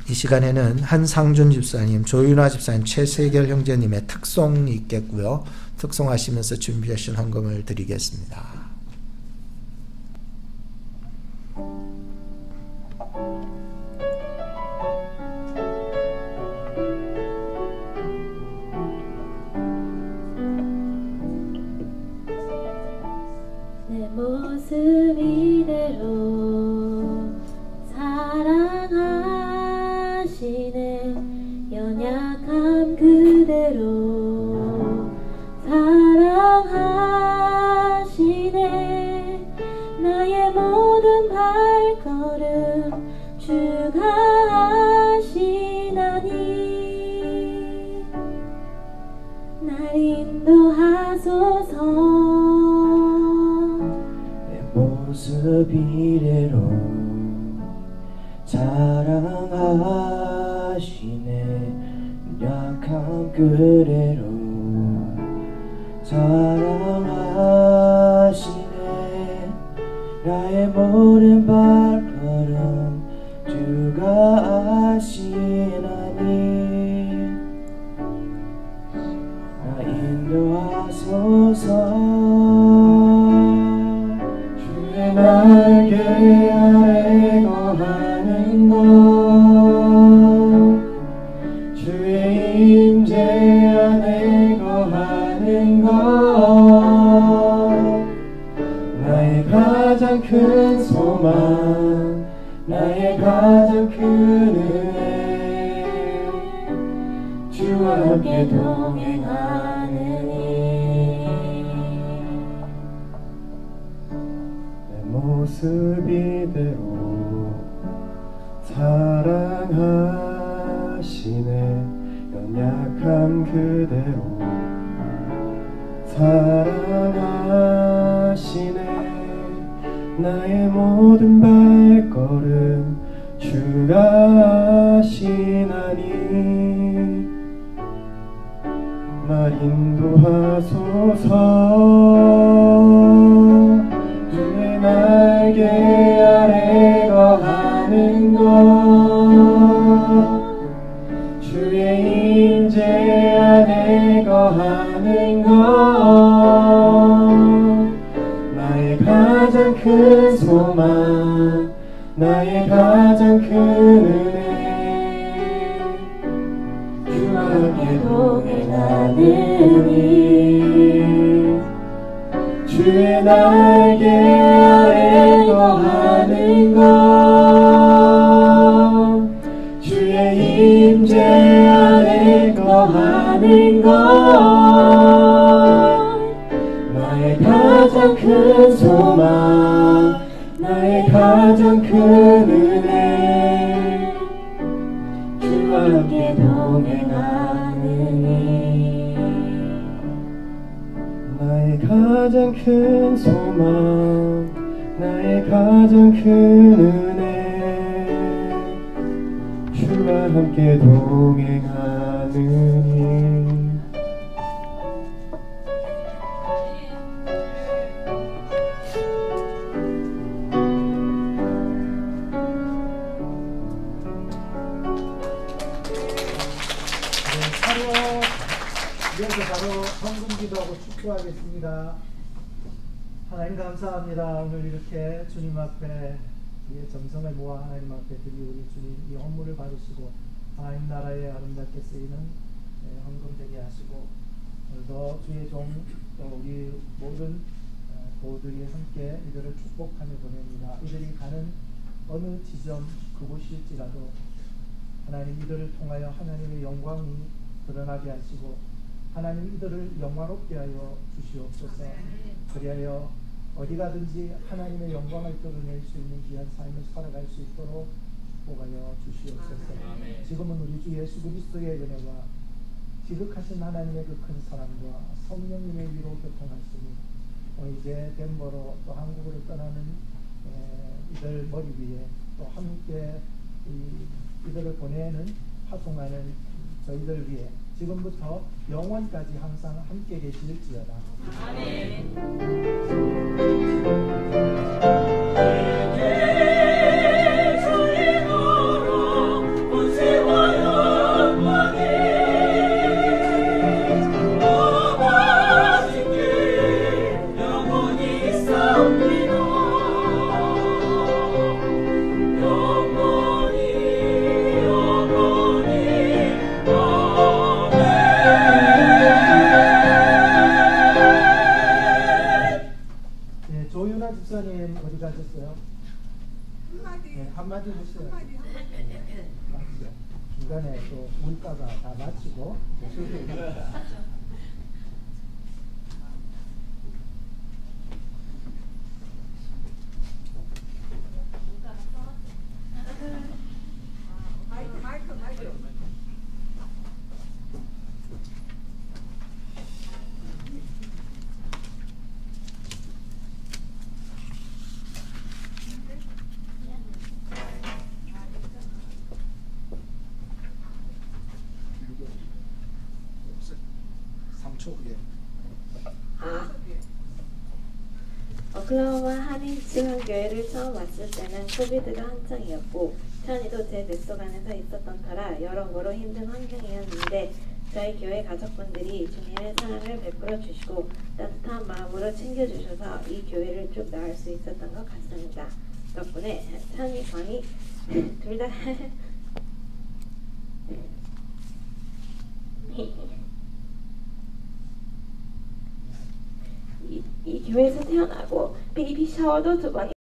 이 시간에는 한상준 집사님, 조윤아 집사님, 최세결 형제님의 특송이 있겠고요. 특송하시면서 준비하신 헌금을 드리겠습니다. 내 모습 이대로 사랑하시네. 연약함 그대로 사랑하시네. 나의 모든 발걸음 주가 하시나니 날 인도하소서. 모습 이대로 사랑하시네. 약함 그대로 사랑하시네. 나의 모든 발걸음 주가 아시나니 나 인도하소서. 날개 아래 거하는 것, 주의 임재 안에 거하는 것, 나의 가장 큰 소망, 나의 가장 큰 은혜, 주와 함께 동행하느니 모습 이대로 사랑하시네. 연약함 그대로 사랑하시네. 나의 모든 발걸음 주가 아시나니 날 인도하소서. 주의 날개 아래 거하는 것, 주의 임재 안에 거하는 것, 나의 가장 큰 소망, 나의 가장 큰 거하느니 주의 날개 아래 거하는 것 주의 임재 아래 거하는 것 나의 가장 큰 소망 나의 가장 큰 은혜 주와 함께 동행하느니 나의 가장 큰 소망 나의 가장 큰 은혜 주와 함께 동행하느니 이어서 바로 성금 기도하고 축도하겠습니다. 하나님 감사합니다. 오늘 이렇게 주님 앞에 우리의 정성을 모아 하나님 앞에 드리 우리 주님 이 헌물을 받으시고 하나님 나라에 아름답게 쓰이는 헌금 되게 하시고 오늘도 주의 종 우리 모든 도우들이 함께 이들을 축복하며 보냅니다. 이들이 가는 어느 지점 그곳일지라도 하나님 이들을 통하여 하나님의 영광이 드러나게 하시고 하나님 이들을 영화롭게 하여 주시옵소서. 그리하여 어디 가든지 하나님의 영광을 드러낼 수 있는 귀한 삶을 살아갈 수 있도록 복하여 주시옵소서. 지금은 우리 주 예수 그리스도의 은혜와 지극하신 하나님의 그 큰 사랑과 성령님의 위로 교통하시니 이제 덴버로 또 한국으로 떠나는 이들 머리 위에 또 함께 이들을 보내는 파송하는 저희들 위해 지금부터 영원까지 항상 함께 계실지어다. 아멘. 집사님 어디 가셨어요? 한마디 했어요. 맞죠? 중간에 또 물가가 다 마치고 오클라호마 한인중앙교회를 처음 왔을 때는 코비드가 한창이었고 찬이도 제 뱃속 안에서 있었던 터라 여러모로 힘든 환경이었는데 저희 교회 가족분들이 주님의 사랑을 베풀어 주시고 따뜻한 마음으로 챙겨주셔서 이 교회를 쭉 나갈 수 있었던 것 같습니다. 덕분에 찬이, 광이 둘 다 이 교회에서 태어나고 베이비 샤워도 2번